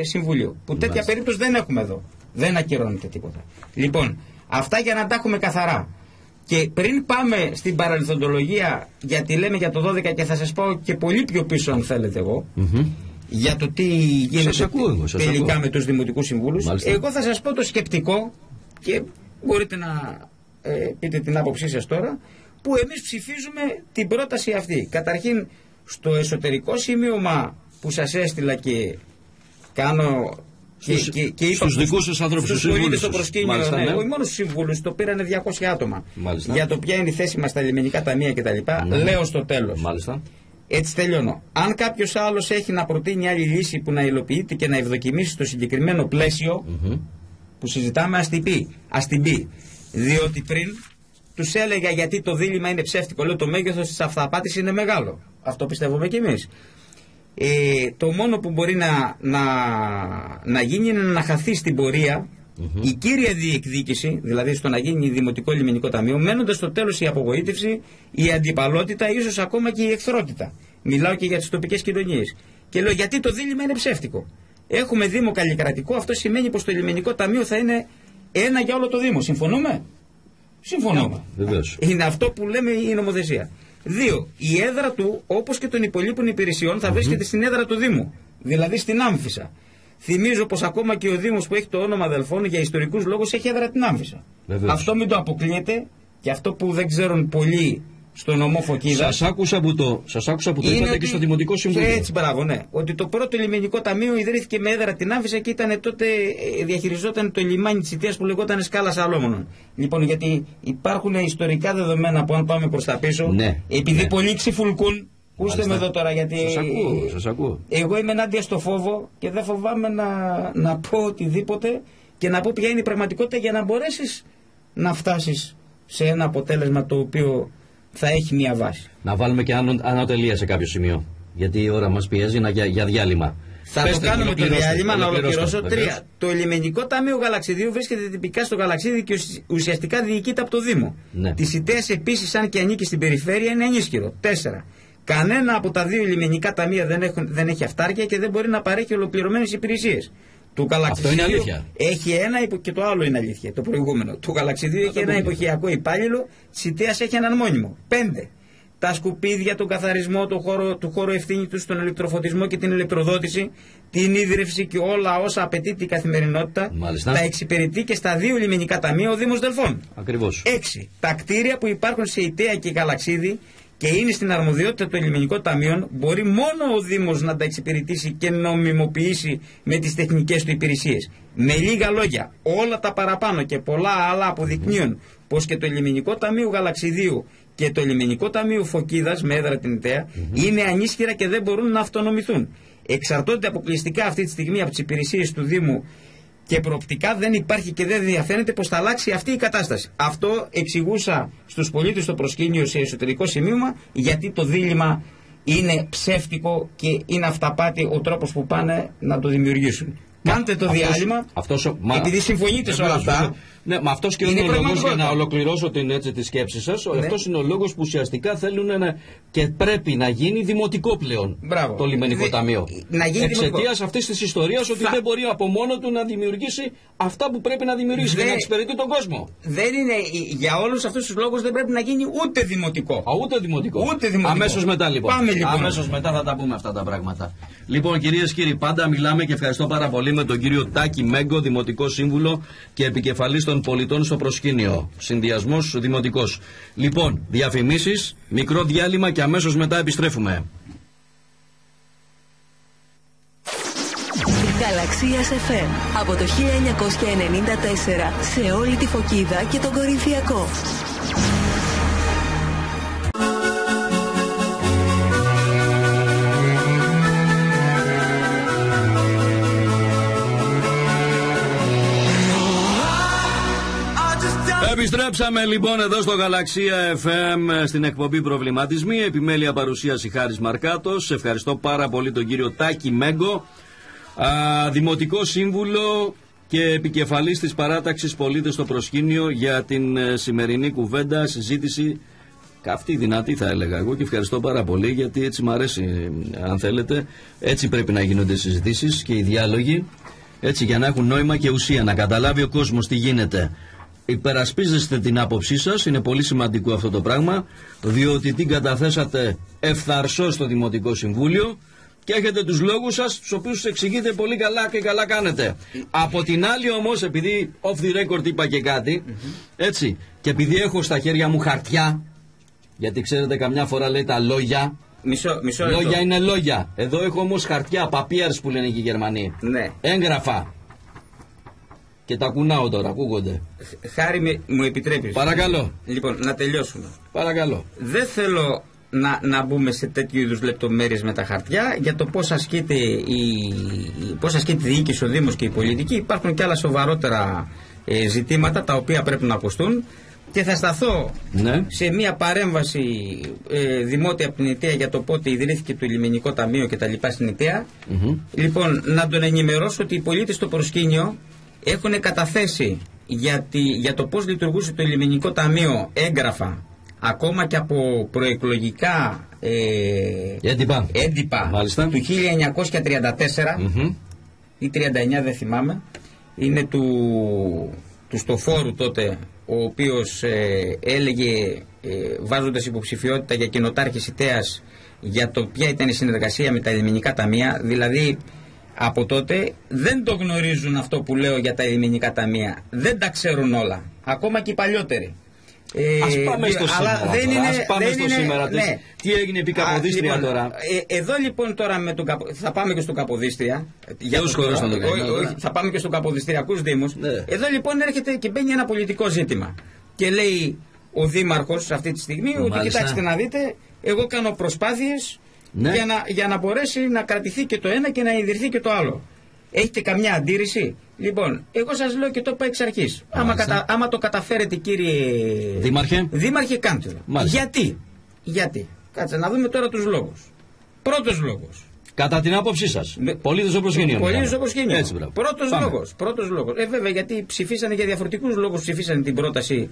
Συμβουλίου. Που τέτοια περίπτωση δεν έχουμε εδώ. Δεν ακυρώνεται τίποτα. Λοιπόν, αυτά για να τα έχουμε καθαρά. Και πριν πάμε στην παρελθοντολογία, γιατί λέμε για το 12 και θα σας πάω και πολύ πιο πίσω αν θέλετε εγώ, για το τι γίνεται τελικά με τους Δημοτικούς Συμβούλους. Μάλιστα. Εγώ θα σας πω το σκεπτικό και μπορείτε να πείτε την άποψή σας τώρα, που εμείς ψηφίζουμε την πρόταση αυτή. Καταρχήν στο εσωτερικό σημείωμα που σας έστειλα και κάνω και είπα στους δικούς σας ανθρώπους, στους πολίτες στο προσκήνιο, ναι, όχι μόνο στους συμβούλους, το πήρανε 200 άτομα. Μάλιστα. Για το ποια είναι η θέση μας στα λιμενικά ταμεία κτλ. Λέω στο τέλος. Μάλιστα. Έτσι τελειώνω. Αν κάποιος άλλος έχει να προτείνει άλλη λύση που να υλοποιείται και να ευδοκιμήσει στο συγκεκριμένο πλαίσιο που συζητάμε, ας την πει. Διότι πριν τους έλεγα γιατί το δίλημμα είναι ψεύτικο. Λέω το μέγεθος της αυταπάτης είναι μεγάλο. Αυτό πιστεύουμε κι εμείς. Το μόνο που μπορεί να γίνει είναι να χαθεί στην πορεία η κύρια διεκδίκηση, δηλαδή στο να γίνει Δημοτικό Λιμενικό Ταμείο, μένοντας στο τέλος η απογοήτευση, η αντιπαλότητα, ίσως ακόμα και η εχθρότητα. Μιλάω και για τις τοπικές κοινωνίες. Και λέω γιατί το δίλημμα είναι ψεύτικο. Έχουμε Δήμο καλλικρατικό, αυτό σημαίνει πως το Λιμενικό Ταμείο θα είναι ένα για όλο το Δήμο. Συμφωνούμε? Συμφωνούμε. Είναι αυτό που λέμε η νομοθεσία. 2. Η έδρα του, όπως και των υπολείπων υπηρεσιών, θα βρίσκεται στην έδρα του Δήμου, δηλαδή στην Άμφισσα. Θυμίζω πως ακόμα και ο Δήμος που έχει το όνομα Δελφών για ιστορικούς λόγους έχει έδρα την Άμφισσα. Αυτό μην το αποκλείεται, και αυτό που δεν ξέρουν πολλοί στο νομό Φωκίδα. Σας άκουσα που το είπατε και στο Δημοτικό Συμβούλιο. Έτσι, μπράβο, ναι. Ότι το πρώτο λιμενικό ταμείο ιδρύθηκε με έδρα την Άμφισσα και ήταν τότε, διαχειριζόταν το λιμάνι της Ιτίας που λεγόταν Σκάλα Σαλόμονων. Λοιπόν, γιατί υπάρχουν ιστορικά δεδομένα που αν πάμε προς τα πίσω, επειδή πολλοί ξυφουλκούν. Ακούστε με εδώ τώρα, γιατί σας ακούω. Εγώ είμαι ενάντια στο φόβο και δεν φοβάμαι να πω οτιδήποτε και να πω ποια είναι η πραγματικότητα για να μπορέσεις να φτάσεις σε ένα αποτέλεσμα το οποίο θα έχει μια βάση. Να βάλουμε και ανωτελεία σε κάποιο σημείο, γιατί η ώρα μας πιέζει για διάλειμμα. Θα το κάνουμε το διάλειμμα, να ολοκληρώσω. 3. Το Λιμενικό Ταμείο Γαλαξιδίου βρίσκεται τυπικά στο Γαλαξίδι και ουσιαστικά διοικείται από το Δήμο. Της Ιτέας επίσης, αν και ανήκει στην περιφέρεια, είναι ανίσχυρο. 4. Κανένα από τα δύο λιμενικά ταμεία δεν έχει αυτάρκεια και δεν μπορεί να παρέχει ολοκληρωμένες υπηρεσίες. Του Γαλαξιδίου έχει ένα και το άλλο είναι αλήθεια, το προηγούμενο. Του Γαλαξιδίου έχει ένα εποχιακό υπάλληλο, της Ιτέας έχει έναν μόνιμο. 5. Τα σκουπίδια, τον καθαρισμό, του χώρου ευθύνη του, τον ηλεκτροφωτισμό και την ηλεκτροδότηση, την ίδρυυση και όλα όσα απαιτεί την καθημερινότητα, τα εξυπηρετεί και στα δύο λιμενικά ταμεία ο Δήμος Δελφών. Ακριβώς. 6. Τα κτίρια που υπάρχουν σε Ιτέα και Γαλαξίδι και είναι στην αρμοδιότητα των λιμενικών ταμείων, μπορεί μόνο ο Δήμος να τα εξυπηρετήσει και νομιμοποιήσει με τις τεχνικές του υπηρεσίες. Με λίγα λόγια, όλα τα παραπάνω και πολλά άλλα αποδεικνύουν πως και το Λιμενικό Ταμείο Γαλαξιδίου και το Λιμενικό Ταμείο Φωκίδας με έδρα την Ιτέα είναι ανίσχυρα και δεν μπορούν να αυτονομηθούν. Εξαρτώνται αποκλειστικά αυτή τη στιγμή από τις υπηρεσίες του Δήμου και προοπτικά δεν υπάρχει και δεν διαφαίνεται πως θα αλλάξει αυτή η κατάσταση. Αυτό εξηγούσα στους πολίτες στο προσκήνιο σε εσωτερικό σημείωμα, γιατί το δίλημμα είναι ψεύτικο και είναι αυταπάτη ο τρόπος που πάνε να το δημιουργήσουν. Κάντε το διάλειμμα, επειδή συμφωνείτε σε όλα αυτά. Ναι, μα αυτός και είναι ο λόγος, για να ολοκληρώσω τη σκέψη σας, αυτός είναι ο λόγος που ουσιαστικά θέλουν και πρέπει να γίνει δημοτικό πλέον το Λιμενικό Ταμείο. Εξαιτίας αυτής της ιστορίας ότι δεν μπορεί από μόνο του να δημιουργήσει αυτά που πρέπει να δημιουργήσει και να εξυπηρετεί τον κόσμο. Δεν είναι, για όλους αυτούς τους λόγους δεν πρέπει να γίνει ούτε δημοτικό. Ούτε δημοτικό. Αμέσως μετά λοιπόν. Αμέσως μετά θα τα πούμε αυτά τα πράγματα. Λοιπόν, κυρίες και κύριοι, πάντα μιλάμε και ευχαριστώ πάρα πολύ με τον κύριο Τάκη Μέγκο, Δημοτικό Σύμβουλο και επικεφαλής των πολιτών στο προσκήνιο. Συνδυασμός δημοτικός. Λοιπόν, διαφημίσεις, μικρό διάλειμμα και αμέσως μετά επιστρέφουμε. Γαλαξίας FM από το 1994 σε όλη τη Φωκίδα και τον Κορινθιακό. Επιστρέψαμε λοιπόν εδώ στο Γαλαξία FM στην εκπομπή Προβληματισμοί. Επιμέλεια παρουσίαση Χάρης Μαρκάτος. Ευχαριστώ πάρα πολύ τον κύριο Τάκη Μέγκο, Δημοτικό Σύμβουλο και επικεφαλής της παράταξης Πολίτες στο Προσκήνιο, για την σημερινή κουβέντα, συζήτηση καυτή, δυνατή θα έλεγα εγώ, και ευχαριστώ πάρα πολύ, γιατί έτσι μου αρέσει, αν θέλετε, έτσι πρέπει να γίνονται οι συζητήσεις και οι διάλογοι, έτσι, για να έχουν νόημα και ουσία, να καταλάβει ο κόσμος τι γίνεται. Υπερασπίζεστε την άποψή σας, είναι πολύ σημαντικό αυτό το πράγμα, διότι την καταθέσατε ευθαρσώς στο Δημοτικό Συμβούλιο και έχετε τους λόγους σας, τους οποίους εξηγείτε πολύ καλά και καλά κάνετε. Από την άλλη όμως, επειδή off the record είπα και κάτι, έτσι, και επειδή έχω στα χέρια μου χαρτιά, γιατί ξέρετε καμιά φορά λέει τα λόγια, μισό λόγια λεπτό. είναι λόγια. Εδώ έχω όμως χαρτιά, papiers που λένε και οι Γερμανοί. Ναι. Έγγραφα. Και τα κουνάω τώρα, ακούγονται. Χάρη, μου επιτρέπεις? Παρακαλώ. Λοιπόν, να τελειώσουμε. Παρακαλώ. Δεν θέλω να μπούμε σε τέτοιου είδους λεπτομέρειες με τα χαρτιά για το πώς ασκείται η διοίκηση, ο Δήμος και η πολιτική. Υπάρχουν και άλλα σοβαρότερα ζητήματα τα οποία πρέπει να ακουστούν, και θα σταθώ σε μια παρέμβαση δημότια από την ΙΤΕΑ για το πότε ιδρύθηκε το Λιμενικό Ταμείο και τα λοιπά στην ΙΤΕΑ. Λοιπόν, να τον ενημερώσω ότι οι πολίτες στο προσκήνιο έχουν καταθέσει για το πώς λειτουργούσε το Λιμενικό Ταμείο έγγραφα, ακόμα και από προεκλογικά έντυπα του 1934 ή 39, δεν θυμάμαι. Είναι του Στοφόρου τότε, ο οποίος έλεγε, βάζοντας υποψηφιότητα για κοινοτάρχης ΙΤΕΑς, για το ποια ήταν η συνεργασία με τα λιμενικά ταμεία. Δηλαδή από τότε δεν το γνωρίζουν αυτό που λέω για τα λιμενικά ταμεία. Δεν τα ξέρουν όλα, ακόμα και οι παλιότεροι. Ας πάμε στο σήμερα. Ναι. Τι έγινε επί Καποδίστρια, λοιπόν, τώρα. Εδώ λοιπόν τώρα θα πάμε και στο Καποδίστρια. Θα πάμε και στο Καποδιστριακούς Δήμους. Ναι. Εδώ λοιπόν έρχεται και μπαίνει ένα πολιτικό ζήτημα. Και λέει ο Δήμαρχος αυτή τη στιγμή ότι κοιτάξτε να δείτε, εγώ κάνω προσπάθειες για να μπορέσει να κρατηθεί και το ένα και να ιδρυθεί και το άλλο. Έχετε καμιά αντίρρηση? Λοιπόν, εγώ σας λέω και το είπα εξ αρχής. Άμα το καταφέρετε, κύριε Δήμαρχε, κάντε το. Γιατί? Κάτσε να δούμε τώρα τους λόγους. Πρώτος λόγος. Κατά την άποψή σας, πολίτες στο προσκήνιο. Πολίτες στο προσκήνιο. Πρώτος λόγος. Βέβαια, γιατί ψηφίσανε για διαφορετικούς λόγους, ψηφίσανε την πρόταση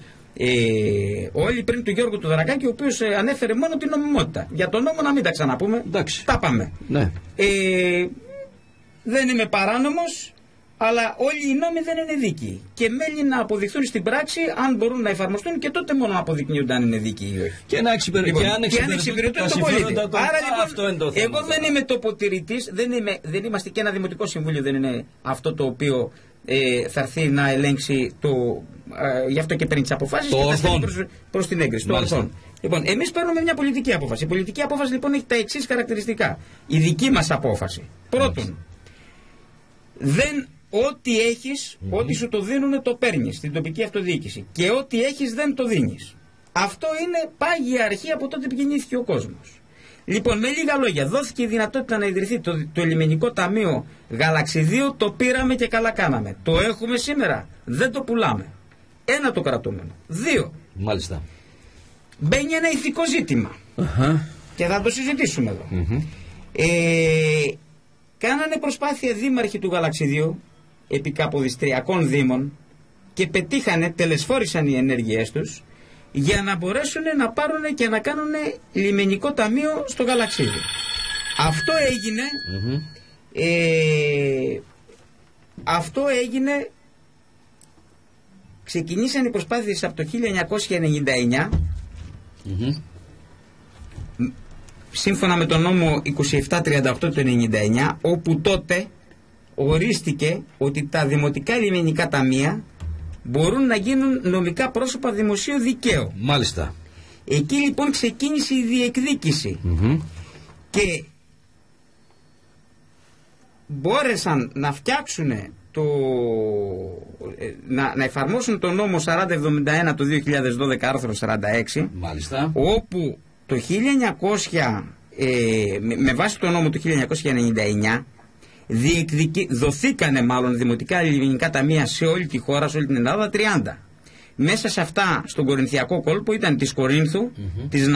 όλοι πριν του Γιώργου του Δρακάκη, ο οποίος ανέφερε μόνο την νομιμότητα. Για τον νόμο να μην τα ξαναπούμε. Εντάξει. Τα πάμε. Ναι. Δεν είμαι παράνομος, αλλά όλοι οι νόμοι δεν είναι δίκαιοι. Και μένει να αποδειχθούν στην πράξη αν μπορούν να εφαρμοστούν, και τότε μόνο να αποδεικνύονται αν είναι δίκαιοι ή όχι. Και να εξυπηρετούν τον πολίτη. Άρα λοιπόν, εγώ δεν είμαι τοποτηρητής, δεν είμαστε, και ένα Δημοτικό Συμβούλιο δεν είναι αυτό το οποίο θα έρθει να ελέγξει γι' αυτό και παίρνει τις αποφάσεις και θα στέλνει προς την έγκριση. Το ορθόν. Λοιπόν, εμείς παίρνουμε μια πολιτική απόφαση. Η πολιτική απόφαση λοιπόν έχει τα εξής χαρακτηριστικά. Η δική μας απόφαση. Πρώτον, ό,τι έχεις, ό,τι σου το δίνουν το παίρνεις στην τοπική αυτοδιοίκηση, και ό,τι έχεις δεν το δίνεις. Αυτό είναι πάγια αρχή από τότε που γεννήθηκε ο κόσμος. Λοιπόν, με λίγα λόγια, δόθηκε η δυνατότητα να ιδρυθεί το Λιμενικό Ταμείο Γαλαξιδίου, το πήραμε και καλά κάναμε. Το έχουμε σήμερα, δεν το πουλάμε. Ένα, το κρατούμενο. Δύο, μάλιστα, μπαίνει ένα ηθικό ζήτημα και θα το συζητήσουμε εδώ. Κάνανε προσπάθεια δήμαρχοι του Γαλαξιδίου επί Καποδιστριακών Δήμων και πετύχανε, τελεσφόρησαν οι ενέργειές τους για να μπορέσουν να πάρουν και να κάνουν λιμενικό ταμείο στο Γαλαξίδιο. Αυτό έγινε, ξεκινήσαν οι προσπάθειες από το 1999 σύμφωνα με τον νόμο 2738 του 1999, όπου τότε ορίστηκε ότι τα δημοτικά λιμενικά ταμεία μπορούν να γίνουν νομικά πρόσωπα δημοσίου δικαίου. Μάλιστα. Εκεί λοιπόν ξεκίνησε η διεκδίκηση και μπόρεσαν να φτιάξουν να εφαρμόσουν τον νόμο 4071 του 2012 άρθρο 46. Μάλιστα. Όπου το 1900 με βάση τον νόμο του 1999 δοθήκανε μάλλον δημοτικά λιμενικά ταμεία σε όλη τη χώρα, σε όλη την Ελλάδα, 30. Μέσα σε αυτά, στον Κορινθιακό κόλπο ήταν της Κορίνθου, της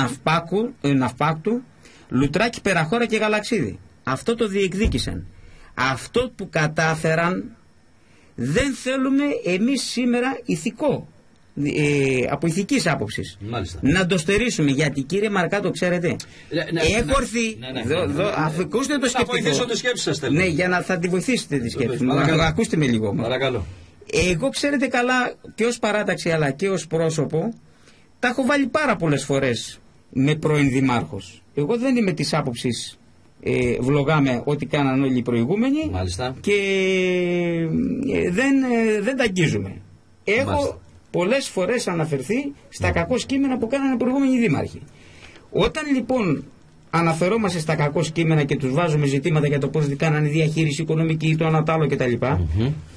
Ναυπάκτου, Λουτράκη, Περαχώρα και Γαλαξίδη. Αυτό το διεκδίκησαν. Αυτό που κατάφεραν δεν θέλουμε εμείς σήμερα ηθικό, από ηθικής άποψης να το στερήσουμε, γιατί κύριε Μαρκάτο, ξέρετε, έχω έρθει ακούστε το σκεπτικό. Να βοηθήσω τη σκέψη σας, θέλω. Ναι, για να θα τη βοηθήσετε τη σκέψη μου. Ακούστε με λίγο. Παρακαλώ. Εγώ, ξέρετε καλά, και ως παράταξη αλλά και ως πρόσωπο, τα έχω βάλει πάρα πολλές φορές με πρώην δημάρχος. Εγώ δεν είμαι της άποψης βλογάμε ό,τι κάναν όλοι οι προηγούμενοι. Μάλιστα. Και δεν τα αγγίζουμε. Έχω πολλές φορές αναφερθεί στα κακό κείμενα που κάνανε οι προηγούμενοι δήμαρχοι. Όταν λοιπόν αναφερόμαστε στα κακό κείμενα και τους βάζουμε ζητήματα για το πώς κάνανε διαχείριση οικονομική ή το ένα το άλλο κτλ.,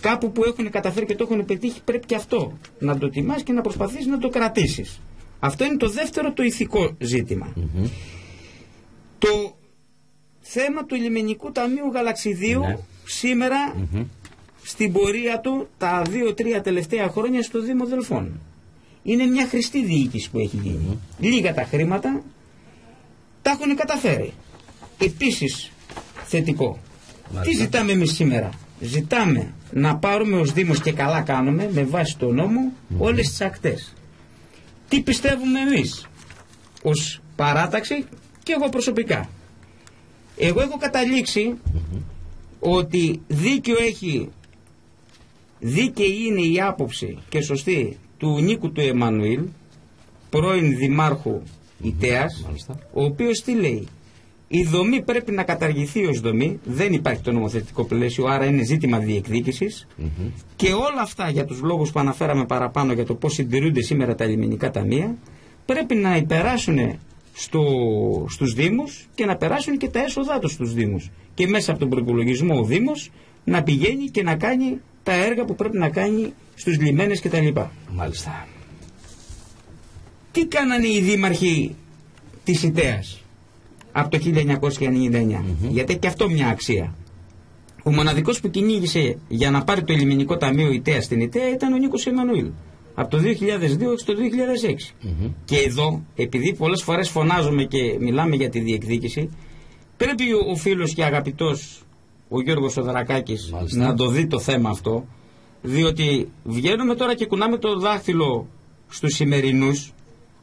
κάπου που έχουν καταφέρει και το έχουν πετύχει, πρέπει και αυτό να το τιμάς και να προσπαθείς να το κρατήσεις. Αυτό είναι το δεύτερο, το ηθικό ζήτημα. Το θέμα του Λιμενικού Ταμείου Γαλαξιδίου σήμερα στην πορεία του τα 2-3 τελευταία χρόνια στο Δήμο Δελφών. Είναι μια χρηστή διοίκηση που έχει γίνει. Λίγα τα χρήματα, τα έχουν καταφέρει. Επίσης θετικό. Τι ζητάμε εμείς σήμερα? Ζητάμε να πάρουμε ως Δήμος, και καλά κάνουμε, με βάση το νόμο, όλες τις ακτές. Τι πιστεύουμε εμείς ως παράταξη και εγώ προσωπικά? Εγώ έχω καταλήξει ότι δίκαιη είναι η άποψη και σωστή του Νίκου του Εμμανουήλ, πρώην Δημάρχου Ιτέας, ο οποίος τι λέει? Η δομή πρέπει να καταργηθεί ως δομή, δεν υπάρχει το νομοθετικό πλαίσιο, άρα είναι ζήτημα διεκδίκησης, και όλα αυτά για τους λόγους που αναφέραμε παραπάνω για το πώς συντηρούνται σήμερα τα λιμενικά ταμεία, πρέπει να υπεράσουν στους Δήμους και να περάσουν και τα έσοδά τους στους Δήμους, και μέσα από τον προϋπολογισμό ο Δήμος να πηγαίνει και να κάνει τα έργα που πρέπει να κάνει στους λιμένες κτλ. Μάλιστα. Τι κάνανε οι δήμαρχοι της Ιτέας από το 1999? Γιατί και αυτό μια αξία. Ο μοναδικός που κυνήγησε για να πάρει το Λιμενικό Ταμείο Ιτέας στην Ιτέα ήταν ο Νίκος Εμμανουήλ, από το 2002 έως το 2006. Και εδώ, επειδή πολλές φορές φωνάζουμε και μιλάμε για τη διεκδίκηση, πρέπει ο φίλος και αγαπητός ο Γιώργος Σοδρακάκης να το δει το θέμα αυτό, διότι βγαίνουμε τώρα και κουνάμε το δάχτυλο στους σημερινούς,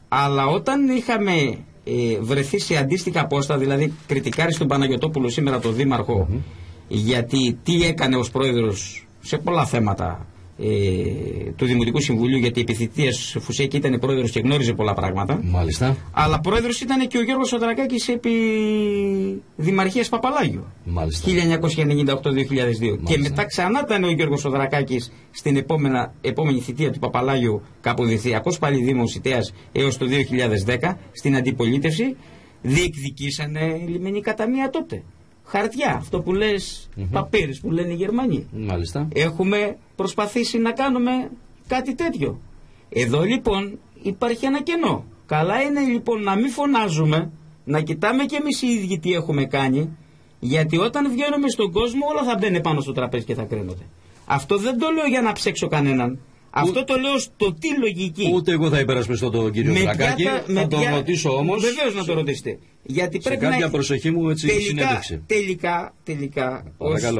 αλλά όταν είχαμε βρεθεί σε αντίστοιχα πόστα, δηλαδή κριτικάρει στον Παναγιωτόπουλο σήμερα το Δήμαρχο, γιατί τι έκανε ως πρόεδρος σε πολλά θέματα του Δημοτικού Συμβουλίου, γιατί επί θητείας Φουσέκη ήταν πρόεδρος και γνώριζε πολλά πράγματα. Μάλιστα. Αλλά πρόεδρος ήταν και ο Γιώργος Σοδρακάκης επί Δημαρχίας Παπαλάγιο. 1998-2002. Και μετά ξανά ήταν ο Γιώργος Σοδρακάκης στην επόμενη θητεία του Παπαλάγιου, καποδηθιακός πάλι Δήμος Ιτέας έως το 2010, στην αντιπολίτευση. Διεκδικήσανε λιμενικά ταμεία τότε. Χαρτιά, αυτό που λες, παπύρες που λένε οι Γερμανοί. Μάλιστα. Έχουμε προσπαθήσει να κάνουμε κάτι τέτοιο. Εδώ λοιπόν υπάρχει ένα κενό. Καλά είναι λοιπόν να μην φωνάζουμε, να κοιτάμε και εμείς οι ίδιοι τι έχουμε κάνει, γιατί όταν βγαίνουμε στον κόσμο όλα θα μπαίνουν πάνω στο τραπέζι και θα κρίνονται. Αυτό δεν το λέω για να ψέξω κανέναν. Αυτό το λέω στο τι λογική. Ούτε εγώ θα υπερασπιστώ τον κύριο Βλακάκη. Θα τον ρωτήσω όμως. Βεβαίως να το ρωτήσετε. Γιατί σε κάποια προσοχή μου έτσι συνέντευξη. Τελικά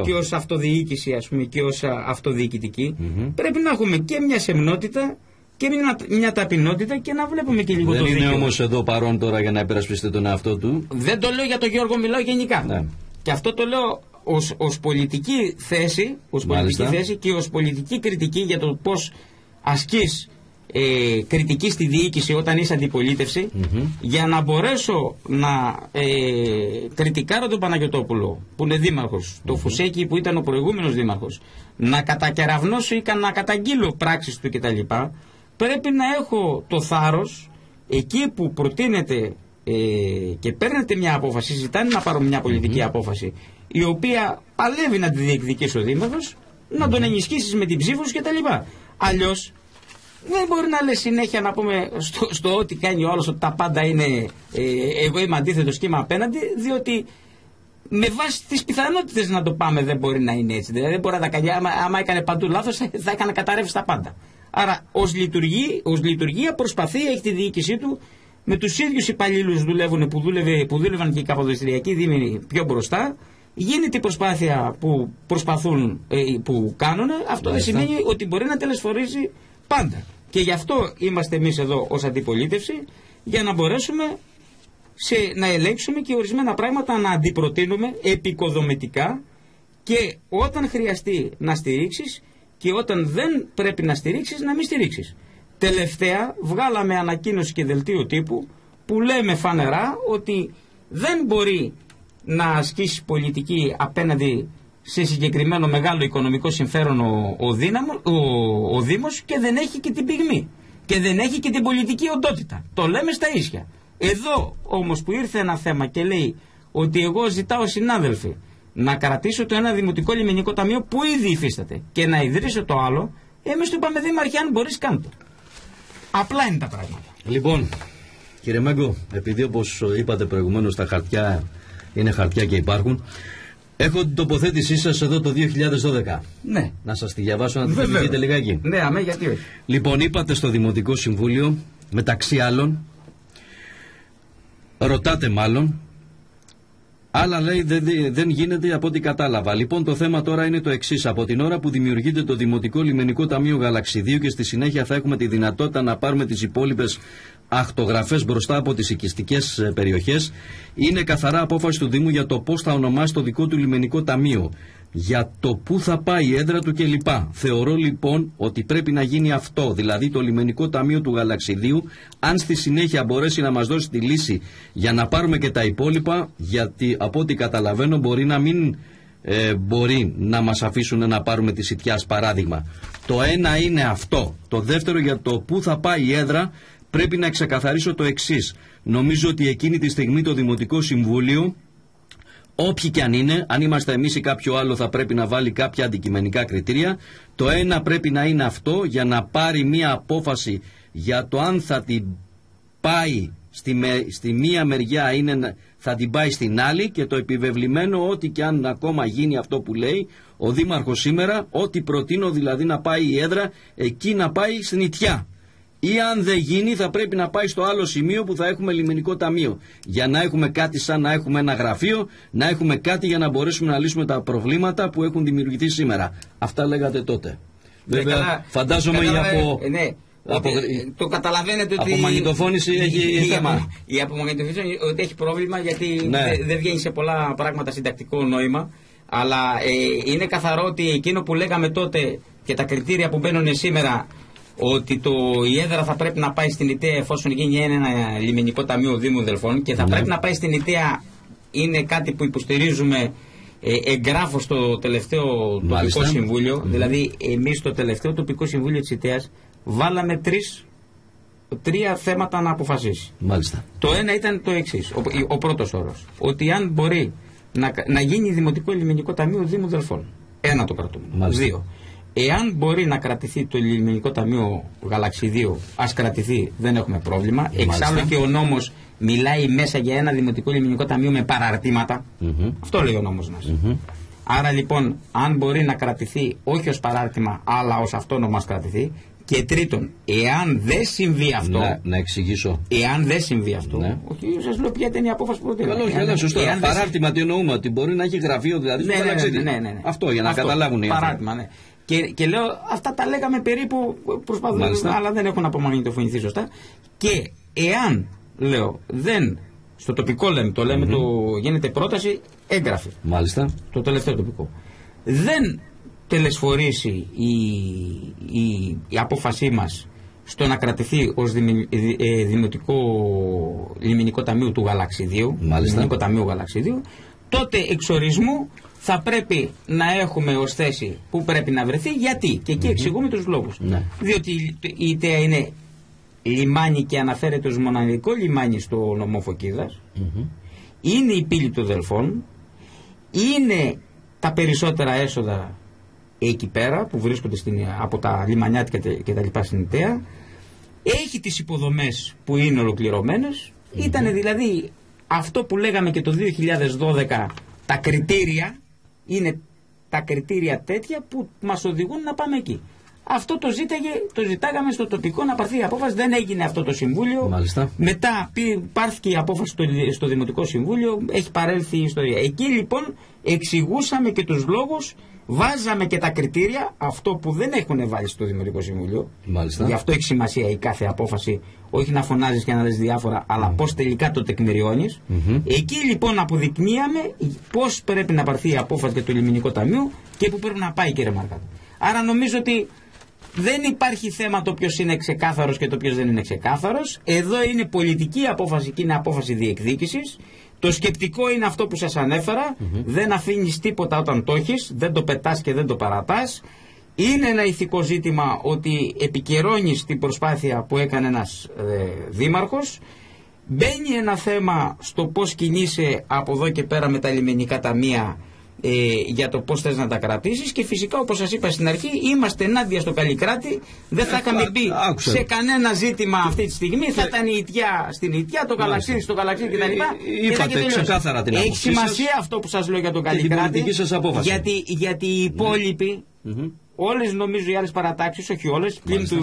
και ως αυτοδιοίκηση, ας πούμε, και ως αυτοδιοικητική, πρέπει να έχουμε και μια σεμνότητα και μια ταπεινότητα και να βλέπουμε και λίγο δεν το δίκαιο. Δεν είναι όμως εδώ παρόν τώρα για να υπερασπιστεί τον εαυτό του. Δεν το λέω για τον Γιώργο, μιλάω γενικά. Ναι. Και αυτό το λέω ως πολιτική θέση, και ως πολιτική κριτική για το πώς ασκείς κριτική στη διοίκηση όταν είσαι αντιπολίτευση, για να μπορέσω να κριτικάρω τον Παναγιωτόπουλο που είναι δήμαρχος, το Φουσέκη που ήταν ο προηγούμενος δήμαρχος, να κατακεραυνώσω ή να καταγγείλω πράξεις του κτλ. Πρέπει να έχω το θάρρος εκεί που προτείνεται και παίρνετε μια απόφαση, ζητάνε να πάρω μια πολιτική απόφαση η οποία παλεύει να τη διεκδικήσει ο δήμαρχος, να τον ενισχύσεις με την ψήφο σου κτλ. Αλλιώς δεν μπορεί να λες συνέχεια να πούμε στο ό,τι κάνει ο άλλος ότι τα πάντα είναι εγώ είμαι αντίθετος και είμαι απέναντι, διότι με βάση τις πιθανότητες να το πάμε δεν μπορεί να είναι έτσι. Δηλαδή δεν μπορεί να τα κάνει, άμα έκανε παντού λάθος θα έκανε καταρρεύσει τα πάντα. Άρα ως λειτουργία προσπαθεί, έχει τη διοίκησή του, με τους ίδιους υπαλλήλους που δούλευαν και οι καποδιστριακοί δήμοι πιο μπροστά. Γίνεται η προσπάθεια που που κάνουν, αυτό δεν σημαίνει ότι μπορεί να τελεσφορήσει πάντα. Και γι' αυτό είμαστε εμείς εδώ ως αντιπολίτευση, για να μπορέσουμε να ελέγξουμε και ορισμένα πράγματα να αντιπροτείνουμε επικοδομητικά, και όταν χρειαστεί να στηρίξεις, και όταν δεν πρέπει να στηρίξεις, να μην στηρίξεις. Τελευταία βγάλαμε ανακοίνωση και δελτίο τύπου που λέμε φανερά ότι δεν μπορεί να ασκήσει πολιτική απέναντι σε συγκεκριμένο μεγάλο οικονομικό συμφέρον ο Δήμος, και δεν έχει και την πυγμή και δεν έχει και την πολιτική οντότητα. Το λέμε στα ίσια. Εδώ όμως που ήρθε ένα θέμα και λέει ότι εγώ ζητάω, συνάδελφοι, να κρατήσω το ένα δημοτικό λιμενικό ταμείο που ήδη υφίσταται και να ιδρύσω το άλλο, εμείς του είπαμε, δήμαρχε, αν μπορείς κάντο. Απλά είναι τα πράγματα. Λοιπόν, κύριε Μέγκο, επειδή όπως είπατε προηγουμένως τα χαρτιά είναι χαρτιά και υπάρχουν, έχω την τοποθέτησή σας εδώ το 2012. Ναι. Να σας τη διαβάσω, να τη θυμηθείτε λιγάκι. Ναι, αμέ, γιατί όχι. Λοιπόν, είπατε στο Δημοτικό Συμβούλιο, μεταξύ άλλων, ρωτάτε μάλλον, αλλά λέει δεν γίνεται από ό,τι κατάλαβα. Λοιπόν, το θέμα τώρα είναι το εξής. Από την ώρα που δημιουργείται το Δημοτικό Λιμενικό Ταμείο Γαλαξιδίου και στη συνέχεια θα έχουμε τη δυνατότητα να πάρουμε τις υπόλοιπες αχτογραφές μπροστά από τις οικιστικές περιοχές, είναι καθαρά απόφαση του Δήμου για το πώς θα ονομάσει το δικό του λιμενικό ταμείο, για το πού θα πάει η έδρα του κλπ. Θεωρώ λοιπόν ότι πρέπει να γίνει αυτό, δηλαδή το λιμενικό ταμείο του Γαλαξιδίου, αν στη συνέχεια μπορέσει να μας δώσει τη λύση για να πάρουμε και τα υπόλοιπα, γιατί από ό,τι καταλαβαίνω μπορεί να μην μπορεί να μας αφήσουν να πάρουμε τη Σιτιάς παράδειγμα. Το ένα είναι αυτό. Το δεύτερο, για το πού θα πάει η έδρα, πρέπει να ξεκαθαρίσω το εξής. Νομίζω ότι εκείνη τη στιγμή το Δημοτικό Συμβούλιο, όποιοι και αν είναι, αν είμαστε εμείς ή κάποιο άλλο, θα πρέπει να βάλει κάποια αντικειμενικά κριτήρια. Το ένα πρέπει να είναι αυτό, για να πάρει μία απόφαση για το αν θα την πάει στη μία μεριά, θα την πάει στην άλλη, και το επιβεβλημένο, ότι και αν ακόμα γίνει αυτό που λέει ο Δήμαρχος σήμερα, ότι προτείνω δηλαδή να πάει η έδρα εκεί, να πάει στην Ιτιά. Ή αν δεν γίνει, θα πρέπει να πάει στο άλλο σημείο που θα έχουμε λιμενικό ταμείο. Για να έχουμε κάτι σαν να έχουμε ένα γραφείο, να έχουμε κάτι για να μπορέσουμε να λύσουμε τα προβλήματα που έχουν δημιουργηθεί σήμερα. Αυτά λέγατε τότε. Βέβαια, φαντάζομαι το καταλαβαίνετε ότι η απομαγνητοφώνηση έχει θέμα. Η απομαγνητοφώνηση ότι έχει πρόβλημα, γιατί δεν βγαίνει σε πολλά πράγματα συντακτικό νόημα. Αλλά είναι καθαρό ότι εκείνο που λέγαμε τότε και τα κριτήρια που μπαίνουν σήμερα, ότι η έδρα θα πρέπει να πάει στην Ιταία εφόσον γίνει ένα λιμενικό ταμείο Δήμου Δελφών, και θα πρέπει να πάει στην Ιταία, είναι κάτι που υποστηρίζουμε εγγράφως στο τελευταίο τοπικό συμβούλιο. Δηλαδή εμείς στο τελευταίο τοπικό συμβούλιο της Ιταίας βάλαμε τρία θέματα να αποφασίσει. Μάλιστα. Το ένα ήταν το εξής, ο πρώτος όρος, ότι αν μπορεί να γίνει δημοτικό λιμενικό ταμείο Δήμου Δελφών, ένα το κρατούμε. Μάλιστα. Δύο, εάν μπορεί να κρατηθεί το λιμενικό ταμείο Γαλαξιδίου, ας κρατηθεί, δεν έχουμε πρόβλημα. Εξάλλου και ο νόμος μιλάει μέσα για ένα δημοτικό λιμενικό ταμείο με παραρτήματα. Αυτό λέει ο νόμος μας. Άρα λοιπόν, αν μπορεί να κρατηθεί όχι ως παράρτημα, αλλά ως αυτόνομο, ας κρατηθεί. Και τρίτον, εάν δεν συμβεί αυτό. Να εξηγήσω. Εάν δεν συμβεί αυτό. Ναι. Όχι, σας λέω ποια ήταν η απόφαση που προτείνω. Καλά, σωστό. Παράρτημα τι εννοούμε, ότι μπορεί να έχει γραφείο δηλαδή. Ναι. Αυτό για να καταλάβουν οι άνθρωποι. Παράρτημα, ναι. Και λέω, αυτά τα λέγαμε περίπου, προσπαθούμε, αλλά δεν έχουν απομαγνητοφωνηθεί σωστά. Και εάν, λέω, δεν, στο τοπικό λέμε, το λέμε, γίνεται πρόταση, έγγραφη. Μάλιστα. Το τελευταίο τοπικό. Δεν τελεσφορήσει η απόφασή μας στο να κρατηθεί ως δημοτικό λιμενικό ταμείο του Γαλαξιδίου, λιμενικό ταμείο Γαλαξιδίου, τότε εξορισμού θα πρέπει να έχουμε ως θέση που πρέπει να βρεθεί. Γιατί? Και εκεί εξηγούμε τους λόγους. Διότι η Ιταία είναι λιμάνι και αναφέρεται ως μοναδικό λιμάνι στο νομό Φωκίδας, είναι η πύλη των Δελφών, είναι τα περισσότερα έσοδα εκεί πέρα που βρίσκονται από τα λιμανιάτικα και τα λοιπά στην Ιταία, έχει τις υποδομές που είναι ολοκληρωμένες. Ήταν δηλαδή αυτό που λέγαμε και το 2012, τα κριτήρια είναι τα κριτήρια τέτοια που μας οδηγούν να πάμε εκεί. Αυτό το ζητάγαμε στο τοπικό να πάρθει η απόφαση. Δεν έγινε αυτό το συμβούλιο. Μάλιστα. Μετά πάρθηκε η απόφαση στο Δημοτικό Συμβούλιο. Έχει παρέλθει η ιστορία. Εκεί λοιπόν εξηγούσαμε και τους λόγους. Βάζαμε και τα κριτήρια, αυτό που δεν έχουν βάλει στο Δημοτικό Συμβούλιο. Μάλιστα. Γι' αυτό έχει σημασία η κάθε απόφαση, όχι να φωνάζεις και να λες διάφορα, αλλά πώς τελικά το τεκμηριώνεις. Εκεί λοιπόν αποδεικνύαμε πώς πρέπει να πάρθει η απόφαση για το Λιμενικό Ταμείο και που πρέπει να πάει, κύριε Μαρκάτο. Άρα νομίζω ότι δεν υπάρχει θέμα το ποιος είναι ξεκάθαρος και το ποιος δεν είναι ξεκάθαρος. Εδώ είναι πολιτική απόφαση και είναι απόφαση διεκδίκησης. Το σκεπτικό είναι αυτό που σας ανέφερα. Δεν αφήνεις τίποτα όταν το έχεις, δεν το πετάς και δεν το παρατάς. Είναι ένα ηθικό ζήτημα ότι επικαιρώνεις την προσπάθεια που έκανε ένας δήμαρχος. Μπαίνει ένα θέμα στο πώς κινείσαι από εδώ και πέρα με τα λιμενικά ταμεία, για το πώς θες να τα κρατήσεις, και φυσικά, όπως σας είπα στην αρχή, είμαστε ενάντια στο Καλλικράτη. Δεν θα είχαμε μπει σε κανένα ζήτημα αυτή τη στιγμή. Θα ήταν η Ιτιά στην Ιτιά, το Γαλαξίδι στο Γαλαξίδι κτλ. Είπατε ξεκάθαρα την άποψή σας. Έχει σημασία αυτό που σας λέω για τον Καλλικράτη, γιατί οι υπόλοιποι, όλες νομίζω οι άλλες παρατάξεις, όχι όλες, πλην του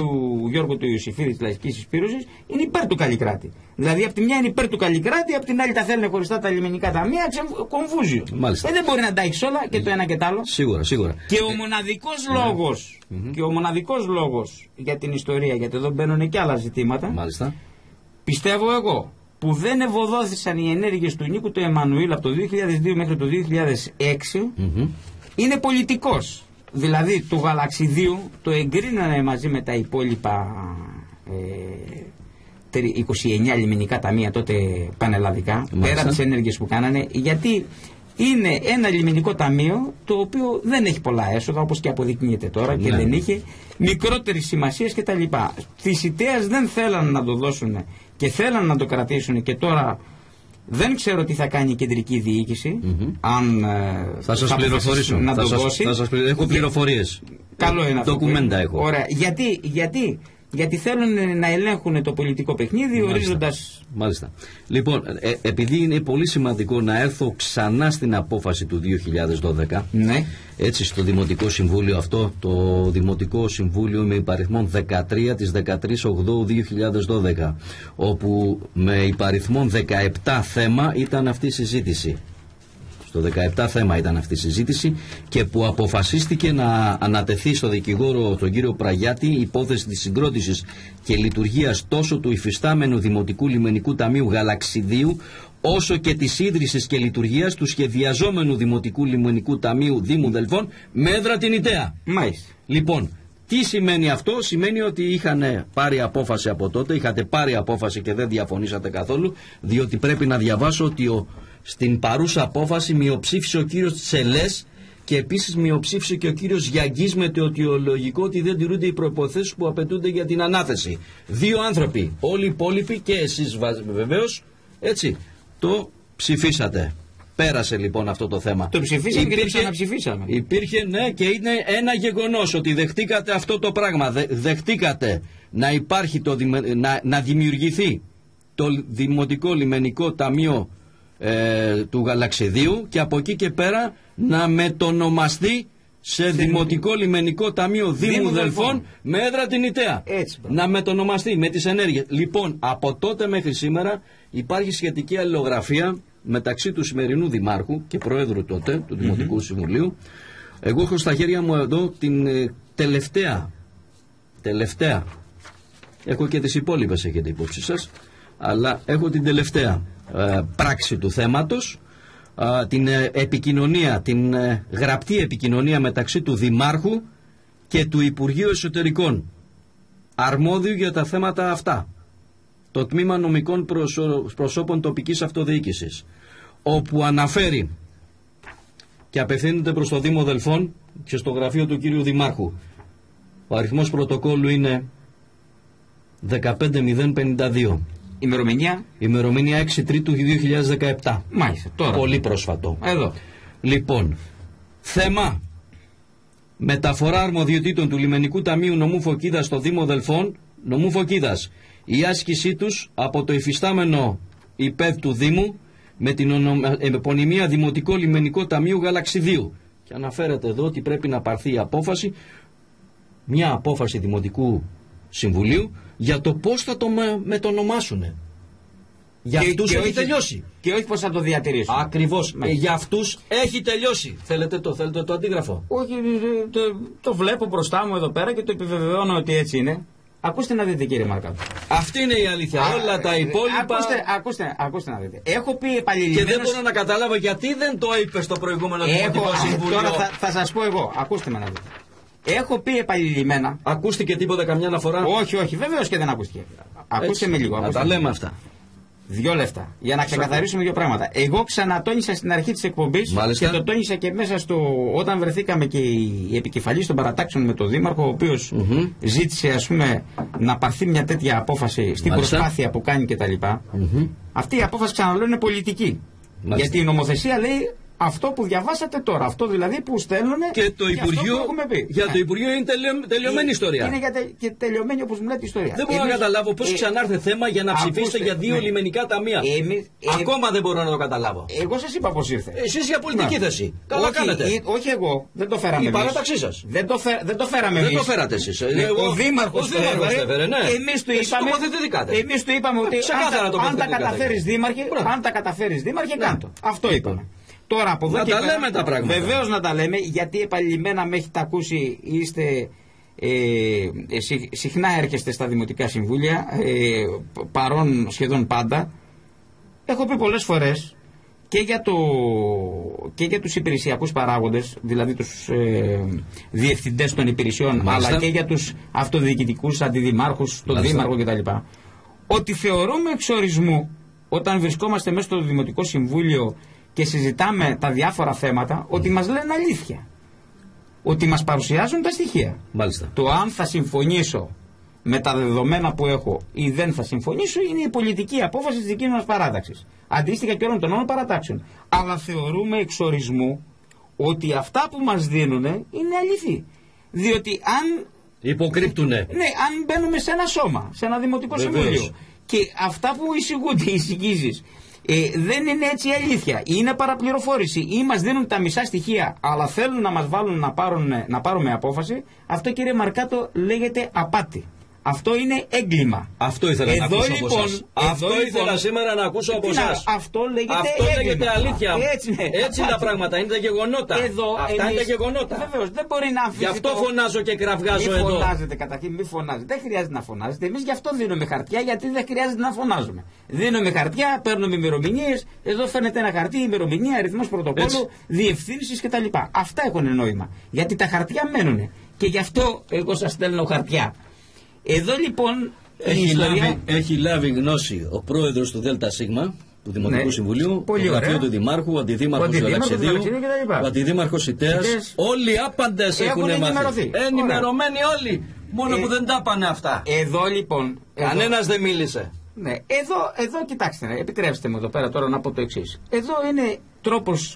Γιώργου του Ιωσήφιδη της Λαϊκής Συσπήρωσης, είναι υπέρ του Καλλικράτη. Δηλαδή, από τη μια είναι υπέρ του Καλλικράτη, από την άλλη τα θέλουν χωριστά τα λιμενικά ταμεία, κομβούζιο. Δεν μπορεί να τα έχει όλα και το ένα και το άλλο. Σίγουρα. Και ο μοναδικός λόγος για την ιστορία, γιατί εδώ μπαίνουν και άλλα ζητήματα, πιστεύω εγώ, που δεν ευωδόθησαν οι ενέργειες του Νίκου του Εμμανουήλ από το 2002 μέχρι το 2006, είναι πολιτικός. Δηλαδή του Γαλαξιδίου το εγκρίνανε μαζί με τα υπόλοιπα 29 λιμενικά ταμεία τότε πανελλαδικά, πέρα τις ενέργειες που κάνανε, γιατί είναι ένα λιμενικό ταμείο το οποίο δεν έχει πολλά έσοδα, όπως και αποδεικνύεται τώρα, και δεν είχε μικρότερη σημασία κτλ. Της ιδέας δεν θέλαν να το δώσουν και θέλαν να το κρατήσουν, και τώρα δεν ξέρω τι θα κάνει η κεντρική διοίκηση, αν θα σας πληροφορήσω να το δώσει. Έχω πληροφορίες. Καλό είναι αυτό. Ντοκουμέντα έχω. Ωραία. Γιατί θέλουν να ελέγχουν το πολιτικό παιχνίδι, ορίζοντας. Μάλιστα. Λοιπόν, επειδή είναι πολύ σημαντικό να έρθω ξανά στην απόφαση του 2012, έτσι, στο Δημοτικό Συμβούλιο αυτό, το Δημοτικό Συμβούλιο με υπαριθμόν 13 της 13/8/2012, όπου με υπαριθμόν 17 θέμα ήταν αυτή η συζήτηση. Στο 17 θέμα ήταν αυτή η συζήτηση, και που αποφασίστηκε να ανατεθεί στο δικηγόρο τον κύριο Πραγιάτη η υπόθεση της συγκρότησης και λειτουργίας τόσο του υφιστάμενου Δημοτικού Λιμενικού Ταμείου Γαλαξιδίου, όσο και της ίδρυσης και λειτουργίας του σχεδιαζόμενου Δημοτικού Λιμενικού Ταμείου Δήμου Δελφών με έδρα την Ιταία. Μάλιστα. Λοιπόν, τι σημαίνει αυτό? Σημαίνει ότι είχαν πάρει απόφαση από τότε, είχατε πάρει απόφαση και δεν διαφωνήσατε καθόλου, διότι πρέπει να διαβάσω ότι στην παρούσα απόφαση μειοψήφισε ο κύριος Τσελές και επίσης μειοψήφισε και ο κύριος Γιαγκής με το αιτιολογικό ότι δεν τηρούνται οι προϋποθέσεις που απαιτούνται για την ανάθεση. Δύο άνθρωποι, όλοι οι υπόλοιποι και εσείς βεβαίως, έτσι, το ψηφίσατε. Πέρασε λοιπόν αυτό το θέμα. Το ψηφίσαμε και το ξαναψηφίσαμε. Υπήρχε, ναι, και είναι ένα γεγονός ότι δεχτήκατε αυτό το πράγμα. Δεχτήκατε να υπάρχει να δημιουργηθεί το Δημοτικό Λιμενικό Ταμείο του Γαλαξιδίου, και από εκεί και πέρα να μετονομαστεί σε Δημοτικό Λιμενικό Ταμείο Δήμου Δελφών με έδρα την Ιταία. Να μετονομαστεί με τις ενέργειες. Λοιπόν, από τότε μέχρι σήμερα υπάρχει σχετική αλληλογραφία μεταξύ του σημερινού Δημάρχου και Προέδρου τότε του Δημοτικού Συμβουλίου. Εγώ έχω στα χέρια μου εδώ την τελευταία. Έχω και τις υπόλοιπες, έχετε υπόψη σας, αλλά έχω την τελευταία πράξη του θέματος, την επικοινωνία, την γραπτή επικοινωνία μεταξύ του Δημάρχου και του Υπουργείου Εσωτερικών, αρμόδιου για τα θέματα αυτά, το Τμήμα Νομικών Προσώπων Τοπικής Αυτοδιοίκησης, όπου αναφέρει και απευθύνεται προς το Δήμο Δελφών και στο γραφείο του κύριου Δημάρχου. Ο αριθμός πρωτοκόλλου είναι 15052. Ημερομηνία 6 Τρίτου 2017. Μάλιστα, τώρα. Πολύ πρόσφατο. Εδώ. Λοιπόν, θέμα μεταφορά αρμοδιοτήτων του Λιμενικού Ταμείου Νομού Φωκίδας στο Δήμο Δελφών, Νομού Φωκίδας. Η άσκησή τους από το υφιστάμενο ΥΠΕΔ του Δήμου με την επωνυμία Δημοτικό Λιμενικό Ταμείο Γαλαξιδίου. Και αναφέρεται εδώ ότι πρέπει να πάρθει η απόφαση μια απόφαση Δημοτικού Συμβουλίου για το πώς θα το μετονομάσουν. Για αυτούς έχει τελειώσει. Και όχι πώς θα το διατηρήσουν. Ακριβώς. Για αυτούς έχει τελειώσει. Θέλετε το αντίγραφο? Όχι, το βλέπω μπροστά μου εδώ πέρα και το επιβεβαιώνω ότι έτσι είναι. Ακούστε να δείτε, κύριε Μαρκάτο. Αυτή είναι η αλήθεια. Όλα τα υπόλοιπα. Ακούστε να δείτε. Έχω πει επαλληλειμμένως. Και δεν μπορώ να καταλάβω γιατί δεν το είπε στο προηγούμενο Δημοτικό Συμβούλιο. Τώρα θα σας πω εγώ. Ακούστε με να δείτε. Έχω πει επαλληλειμμένα. Ακούστηκε τίποτα καμιά αναφορά? Όχι, βεβαίως και δεν ακούστηκε. Ακούστε με λίγο. Να τα λέμε αυτά. 2 λεπτά. Για να ξεκαθαρίσουμε 2 πράγματα. Εγώ ξανατόνισα στην αρχή της εκπομπής και το τόνισα και μέσα όταν βρεθήκαμε και η επικεφαλής των παρατάξεων με τον Δήμαρχο, ο οποίος ζήτησε, ας πούμε, να πάρθει μια τέτοια απόφαση στην προσπάθεια που κάνει κτλ. Αυτή η απόφαση, ξαναλέω, είναι πολιτική. Γιατί η νομοθεσία λέει αυτό που διαβάσατε τώρα. Αυτό δηλαδή που στέλνουν. Και το Υπουργείο. Για το Υπουργείο είναι τελειωμένη ιστορία. Είναι και τελειωμένη, όπως μου λέτε, ιστορία. Δεν μπορώ να καταλάβω πώς ξανάρθε θέμα για να ψηφίσετε για 2 λιμενικά ταμεία. Ακόμα δεν μπορώ να το καταλάβω. Εγώ σας είπα πώς ήρθε. Εσείς για πολιτική θέση. Καλά κάνετε. Όχι εγώ. Δεν το φέραμε. Η παράταξή σας. Δεν το φέραμε εμείς. Δεν το φέρατε εσείς. Ο Δήμαρχος το έφερε. Εμείς του είπαμε ότι αν τα καταφέρεις Δήμαρχε, κάντο. Αυτό είπαμε. Τώρα από εδώ να και τα λέμε τα πράγματα. Βεβαίως να τα λέμε, γιατί επαλληλειμμένα με έχετε ακούσει, συχνά έρχεστε στα Δημοτικά Συμβούλια, παρόν σχεδόν πάντα. Έχω πει πολλές φορές και για τους υπηρεσιακούς παράγοντες, δηλαδή τους διευθυντές των υπηρεσιών, αλλά και για τους αυτοδιοικητικούς αντιδημάρχους, τον Δήμαρχο κτλ. Ότι θεωρούμε εξορισμού όταν βρισκόμαστε μέσα στο Δημοτικό Συμβούλιο και συζητάμε τα διάφορα θέματα, ότι μας λένε αλήθεια. Ότι μας παρουσιάζουν τα στοιχεία. Μάλιστα. Το αν θα συμφωνήσω με τα δεδομένα που έχω ή δεν θα συμφωνήσω είναι η πολιτική απόφαση της δικής μας παράταξης. Αντίστοιχα και όλων των άλλων παρατάξεων. Αλλά θεωρούμε εξορισμού ότι αυτά που μας δίνουν είναι αληθή. Διότι αν. Υποκρύπτουνε. Ναι, αν μπαίνουμε σε ένα σώμα, σε ένα Δημοτικό Συμβούλιο, και αυτά που εισηγούνται, οι εισηγήσεις, δεν είναι έτσι η αλήθεια. Είναι παραπληροφόρηση ή μας δίνουν τα μισά στοιχεία, αλλά θέλουν να μας βάλουν να πάρουμε απόφαση. Αυτό, κύριε Μαρκάτο, λέγεται απάτη. Αυτό είναι έγκλημα. Αυτό ήθελα να ακούσω από εσάς. Αυτό ήθελα σήμερα να ακούσω από εσάς. Αυτό λέγεται αλήθεια. Έτσι είναι τα πράγματα. Είναι τα γεγονότα. Αυτά είναι τα γεγονότα. Βεβαίως, δεν μπορεί να αμφισβητώ. Γι' αυτό φωνάζω και κραυγάζω εδώ. Μην φωνάζετε καταρχήν, μην φωνάζετε. Δεν χρειάζεται να φωνάζετε. Εμείς γι' αυτό δίνουμε χαρτιά, γιατί δεν χρειάζεται να φωνάζουμε. Δίνουμε χαρτιά, παίρνουμε ημερομηνίες. Εδώ φαίνεται ένα χαρτί, ημερομηνία, αριθμός πρωτοκόλλου, διευθύνσεις κτλ. Αυτά έχουν νόημα. Γιατί τα χαρτιά μένουν. Και γι' αυτό εγώ σας στέλνω χαρτιά. Εδώ λοιπόν έχει λάβει γνώση ο πρόεδρος του ΔΣ του Δημοτικού Συμβουλίου, το γραφείο του Δημάρχου, ο αντιδήμαρχος του Αλεξιδίου, ο αντιδήμαρχος Ιτέας. Όλοι οι άπαντες έχουν μάθει. Ενημερωμένοι όλοι. Μόνο που δεν τα πάνε αυτά. Εδώ λοιπόν. Κανένας δεν μίλησε. Ναι, εδώ κοιτάξτε, επιτρέψτε μου εδώ πέρα τώρα να πω το εξής. Εδώ είναι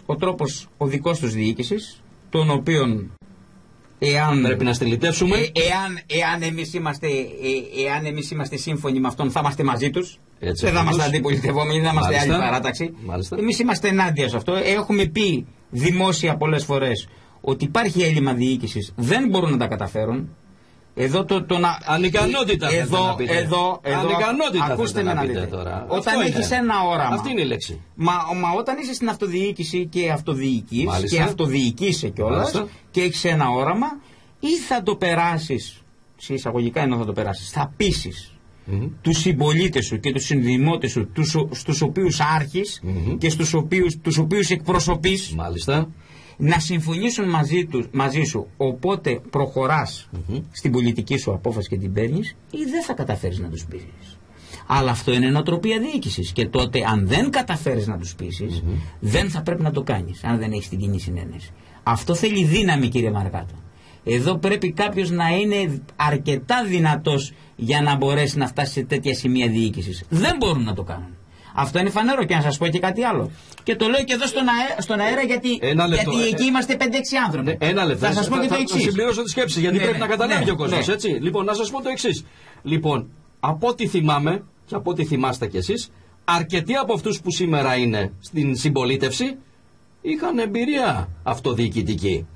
ο τρόπος ο δικός τους διοίκησης, τον οποίον. Πρέπει να στυλιτεύσουμε. Εάν εμείς είμαστε σύμφωνοι με αυτόν, θα είμαστε μαζί τους. Δεν θα είμαστε αντιπολιτευόμενοι, δεν θα είμαστε άλλη παράταξη. Εμείς είμαστε ενάντια σε αυτό. Έχουμε πει δημόσια πολλές φορές ότι υπάρχει έλλειμμα διοίκησης, δεν μπορούν να τα καταφέρουν. Ανικανότητα. Ανικανότητα. Ακούστε με να δείτε. Όταν έχεις ένα όραμα. Αυτή είναι η λέξη. Μα όταν είσαι στην αυτοδιοίκηση και αυτοδιοικείσαι κιόλας και έχεις ένα όραμα, ή θα το περάσεις, σε εισαγωγικά ενώ θα το περάσεις, θα πείσεις τους συμπολίτες σου και τους συνδημότες σου, στους οποίους άρχεις και τους οποίους εκπροσωπείς. Μάλιστα. Να συμφωνήσουν μαζί σου, οπότε προχωράς στην πολιτική σου απόφαση και την παίρνεις, ή δεν θα καταφέρεις να τους πείσεις. Αλλά αυτό είναι νοοτροπία διοίκησης, και τότε αν δεν καταφέρεις να τους πείσεις, δεν θα πρέπει να το κάνεις, αν δεν έχεις την κοινή συνένεση. Αυτό θέλει δύναμη, κύριε Μαρκάτο. Εδώ πρέπει κάποιος να είναι αρκετά δυνατός για να μπορέσει να φτάσει σε τέτοια σημεία διοίκησης. Δεν μπορούν να το κάνουν. Αυτό είναι φανερό, και να σας πω και κάτι άλλο. Και το λέω και εδώ στον αέρα γιατί εκεί είμαστε 5-6 άνθρωποι. Ένα λεπτό. Θα σας πω και το εξής. Θα συμπληρώσω τη σκέψη, γιατί πρέπει να καταλάβει ο κόσμος. Έτσι. Λοιπόν, να σας πω το εξής. Λοιπόν, από ό,τι θυμάμαι και από ό,τι θυμάστε κι εσείς, αρκετοί από αυτούς που σήμερα είναι στην συμπολίτευση είχαν εμπειρία αυτοδιοικητική.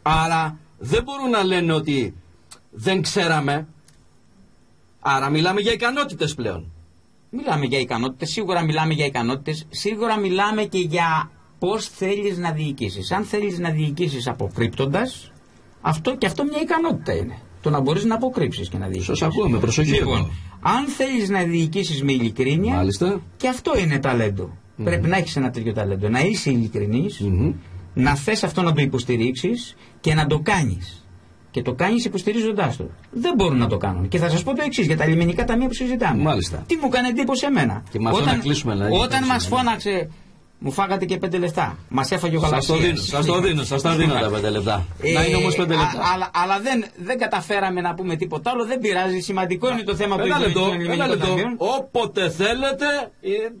Άρα δεν μπορούν να λένε ότι δεν ξέραμε. Άρα μιλάμε για ικανότητες πλέον. Μιλάμε για ικανότητες, σίγουρα μιλάμε για ικανότητες, σίγουρα μιλάμε και για πώς θέλεις να διοικήσεις. Αν θέλεις να διοικήσεις αποκρύπτοντας, αυτό μια ικανότητα είναι. Το να μπορείς να αποκρύψεις και να διοικήσεις. Σας ακούω με προσοχή. Λοιπόν, αν θέλεις να διοικήσεις με ειλικρίνεια, μάλιστα, και αυτό είναι ταλέντο. Πρέπει να έχεις ένα τέτοιο ταλέντο. Να είσαι ειλικρινής, να θες αυτό να το υποστηρίξεις και να το κάνεις. Και το κάνεις υποστηρίζοντάς το. Δεν μπορούν να το κάνουν. Και θα σας πω το εξής για τα λιμενικά ταμεία που συζητάμε. Μάλιστα. Τι μου έκανε εντύπωση εμένα. Και με αυτό να κλείσουμε, όταν μας φώναξε, μου φάγατε και 5 λεπτά. Μας έφαγε ο Γαλαξίας. Σας τα δίνω τα 5 λεπτά. Να είναι όμως 5 λεπτά. Αλλά δεν καταφέραμε να πούμε τίποτα άλλο. Δεν πειράζει. Σημαντικό είναι το θέμα του λιμενικού ταμείου. Όποτε θέλετε,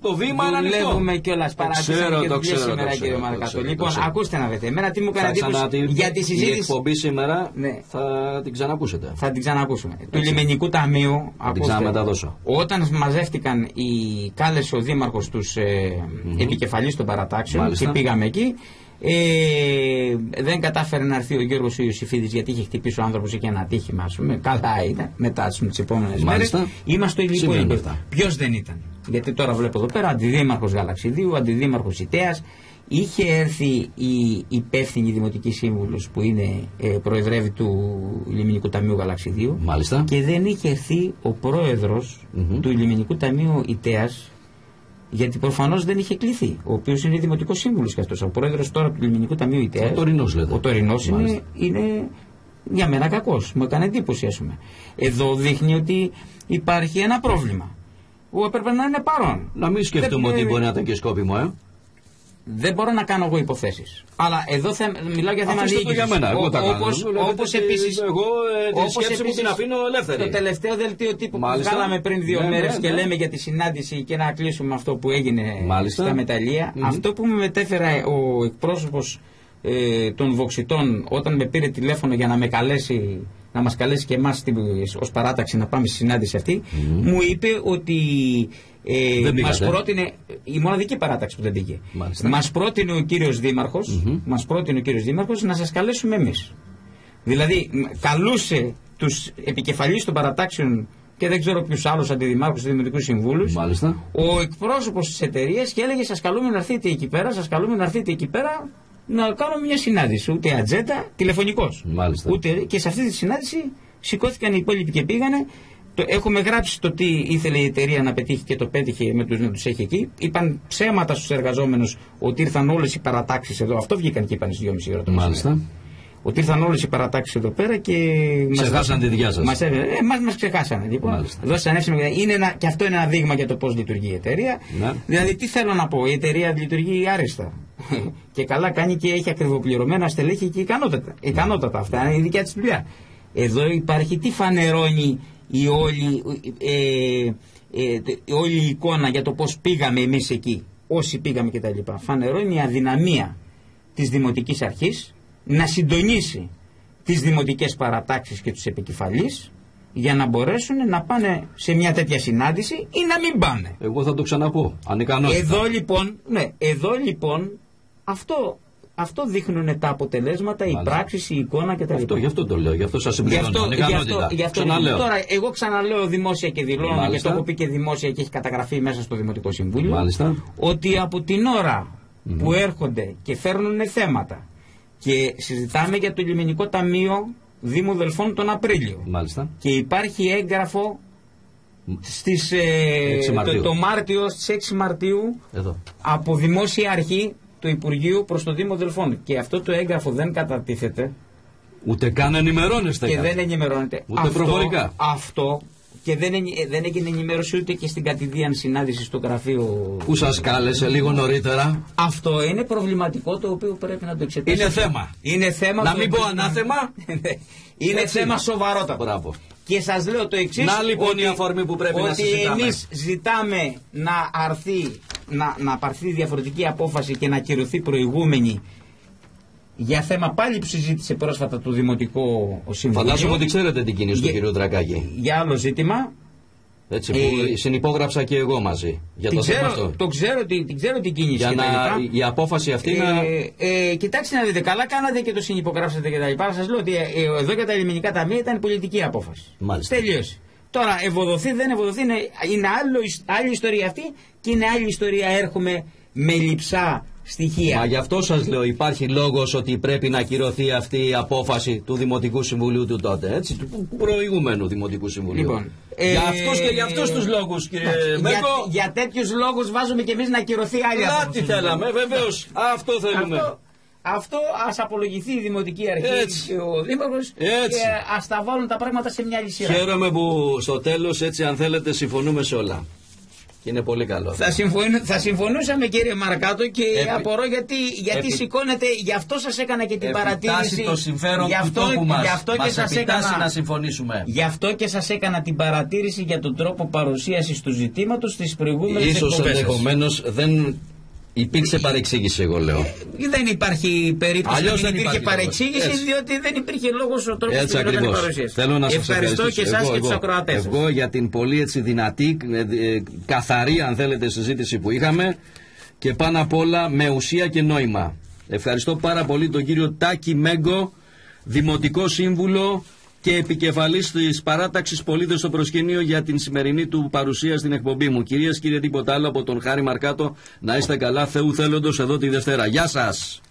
το βήμα είναι ανοιχτό. Δουλεύουμε κιόλας παράδειγμα και δουλειές σήμερα, κύριε Μαρκάτο. Λοιπόν, ακούστε να δείτε. Εμένα τι μου έκανε εντύπωση για τη συζήτηση. Η εκπομπή σήμερα θα την ξανακούσετε. Θα την ξανακούσουμε. Του λιμενικού ταμείου, όταν μαζεύτηκαν οι κάλεσε ο δήμαρχος τους επικεφαλής των παρατάξεων και πήγαμε εκεί, δεν κατάφερε να έρθει ο Γιώργος ο Ιωσήφιδης γιατί είχε χτυπήσει ο άνθρωπος και ένα ατύχημα, ας πούμε. Καλά ήταν μετά τις επόμενες μέρες. Είμαστε στο υλικό. Ποιος δεν ήταν? Γιατί τώρα βλέπω εδώ πέρα αντιδήμαρχος Γαλαξιδίου, αντιδήμαρχος Ιτέας. Είχε έρθει η υπεύθυνη δημοτική σύμβουλος που είναι προεδρεύει του Λιμενικού Ταμείου Γαλαξιδίου. Μάλιστα. Και δεν είχε έρθει ο πρόεδρος του Λιμενικού Ταμείου Ιτέας, γιατί προφανώς δεν είχε κληθεί. Ο οποίος είναι δημοτικός σύμβουλος και αυτός. Ο πρόεδρος τώρα του Λιμενικού Ταμείου Ιτέας. Ο τωρινός είναι για μένα κακός. Μου έκανε εντύπωση, ας πούμε. Εδώ δείχνει ότι υπάρχει ένα πρόβλημα. Έπρεπε να είναι παρόν. Να μην σκεφτούμε ότι μπορεί να ήταν και σκόπιμο, Δεν μπορώ να κάνω εγώ υποθέσεις. Αλλά εδώ μιλάω για θέμα διοίκησης. Για μένα, εγώ τα κάνω. Όπως επίσης. Εγώ τη σκέψη μου την αφήνω ελεύθερη. Το τελευταίο δελτίο τύπου που βγάλαμε πριν 2 μέρες και λέμε για τη συνάντηση και να κλείσουμε αυτό που έγινε στα μεταλλεία. Αυτό που με μετέφερε ο εκπρόσωπος των Βοξιτών όταν με πήρε τηλέφωνο για να με καλέσει, να μας καλέσει και εμάς ως παράταξη να πάμε στη συνάντηση αυτή, μου είπε ότι μας πρότεινε, η μοναδική παράταξη που δεν πήγε, μας πρότεινε ο κύριος Δήμαρχος να σας καλέσουμε εμείς. Δηλαδή καλούσε τους επικεφαλείς των παρατάξεων και δεν ξέρω ποιους άλλους αντιδημάρχους, δημοτικούς συμβούλους, ο εκπρόσωπος της εταιρείας, και έλεγε σας καλούμε να έρθετε εκεί πέρα, να κάνουμε μια συνάντηση. Ούτε ατζέντα, τηλεφωνικός. Και σε αυτή τη συνάντηση σηκώθηκαν οι υπόλοιποι και πήγανε. Έχουμε γράψει το τι ήθελε η εταιρεία να πετύχει και το πέτυχε με να τους έχει εκεί. Είπαν ψέματα στους εργαζόμενους ότι ήρθαν όλες οι παρατάξεις εδώ. Αυτό βγήκαν και είπαν στις 2,5 ώρα το μεσημέρι. Ότι ήρθαν όλες οι παρατάξεις εδώ πέρα και ξεχάσαν τη δικιά σας. Μας ξεχάσανε. Λοιπόν, δώσαν εύσημα. Και αυτό είναι ένα δείγμα για το πώς λειτουργεί η εταιρεία. Δηλαδή, τι θέλω να πω, η εταιρεία λειτουργεί άριστα. Και καλά κάνει και έχει ακριβοπληρωμένα στελέχη και ικανότατα. Αυτά είναι η δικιά της δουλειά. Εδώ υπάρχει τι φανερώνει η όλη η εικόνα για το πώς πήγαμε εμείς εκεί, όσοι πήγαμε κτλ. Φανερώνει η αδυναμία της Δημοτικής Αρχής να συντονίσει τις δημοτικές παρατάξεις και τους επικεφαλείς για να μπορέσουν να πάνε σε μια τέτοια συνάντηση ή να μην πάνε. Εγώ θα το ξαναπώ, ανικανότητα. Εδώ λοιπόν αυτό δείχνουν τα αποτελέσματα, οι πράξεις, η εικόνα κτλ. Γι' αυτό το λέω, γι' αυτό σας συμπληρώνω. Τώρα, εγώ ξαναλέω δημόσια και δηλώνω, και το έχω πει και δημόσια και έχει καταγραφεί μέσα στο Δημοτικό Συμβούλιο, ότι από την ώρα που έρχονται και φέρνουν θέματα και συζητάμε για το Λιμενικό Ταμείο Δήμου Δελφών τον Απρίλιο, και υπάρχει έγγραφο το Μάρτιο, στις 6 Μαρτίου από δημόσια αρχή του Υπουργείου προς το Δήμο Δελφών, και αυτό το έγγραφο δεν κατατίθεται, ούτε καν ενημερώνεστε, και δεν ενημερώνεται ούτε προφορικά αυτό, και δεν έγινε ενημέρωση ούτε και στην κατηδίαν συνάντηση στο γραφείο που σας κάλεσε λίγο νωρίτερα. Αυτό είναι προβληματικό, το οποίο πρέπει να το εξετάσουμε. Είναι θέμα να μην πω ανάθεμα. Είναι θέμα σοβαρότατο. Μπράβο. Και σας λέω το εξής, να λοιπόν η αφορμή που πρέπει να συζητάμε, ότι εμείς ζητάμε να πάρθει διαφορετική απόφαση και να ακυρωθεί προηγούμενη για θέμα πάλι που συζήτησε πρόσφατα το Δημοτικό Συμβούλιο. Φαντάζομαι ότι ξέρετε την κίνηση του κ. Δρακάκη. Για άλλο ζήτημα, Έτσι, που συνυπόγραψα και εγώ μαζί. Για το θέμα αυτό. Την ξέρω την κίνηση. Για η απόφαση αυτή να. Κοιτάξτε να δείτε, καλά κάνατε και το συνυπογράψατε και τα λοιπά. Σας λέω ότι εδώ για τα ελληνικά ταμεία ήταν πολιτική απόφαση. Μάλιστα. Τελείωσε. Τώρα, ευοδοθεί, δεν ευοδοθεί, είναι άλλη ιστορία αυτή και είναι άλλη ιστορία. Έρχομαι με λειψά στοιχεία. Μα γι' αυτό σας λέω, υπάρχει λόγος ότι πρέπει να ακυρωθεί αυτή η απόφαση του Δημοτικού Συμβουλίου του τότε, έτσι, του προηγούμενου Δημοτικού Συμβουλίου. Λοιπόν, για αυτούς και για αυτούς τους λόγους, κύριε Μέγκο. Για τέτοιους λόγους βάζουμε και εμείς να ακυρωθεί άλλη απόφαση. Τι θέλαμε, βεβαίως, αυτό θέλουμε. Αυτό ας απολογηθεί η Δημοτική Αρχή και ο Δήμαρχος και ας τα βάλουν τα πράγματα σε μια άλλη σειρά. Χαίρομαι που στο τέλος, έτσι, αν θέλετε, συμφωνούμε σε όλα. Και είναι πολύ καλό. Θα συμφωνούσαμε, κύριε Μαρκάτο, και απορώ γιατί σηκώνετε. Γι' αυτό σας έκανα και την παρατήρηση. Το συμφέρον του τόπου μας. Μας επιτάσσει να συμφωνήσουμε. Γι' αυτό και σας έκανα την παρατήρηση για τον τρόπο παρουσίασης του ζητήματος στις προηγούμενες εκπομπές. Ίσως ενδεχομένως δεν υπήρξε παρεξήγηση, εγώ λέω. Δεν υπάρχει περίπτωση να μην υπήρχε παρεξήγηση, διότι δεν υπήρχε λόγος ο τρόπος που γινόταν η παρουσίαση. Θέλω να σας ευχαριστώ και εσάς και τους ακροατές. Εγώ για την πολύ έτσι δυνατή, καθαρή αν θέλετε συζήτηση που είχαμε και πάνω απ' όλα με ουσία και νόημα. Ευχαριστώ πάρα πολύ τον κύριο Τάκη Μέγκο, Δημοτικό Σύμβουλο και επικεφαλής της παράταξης Πολίτες στο Προσκήνιο, για την σημερινή του παρουσία στην εκπομπή μου. Κυρίες και κύριοι, τίποτα άλλο από τον Χάρη Μαρκάτο. Να είστε καλά, Θεού θέλοντος, εδώ τη Δευτέρα. Γεια σας!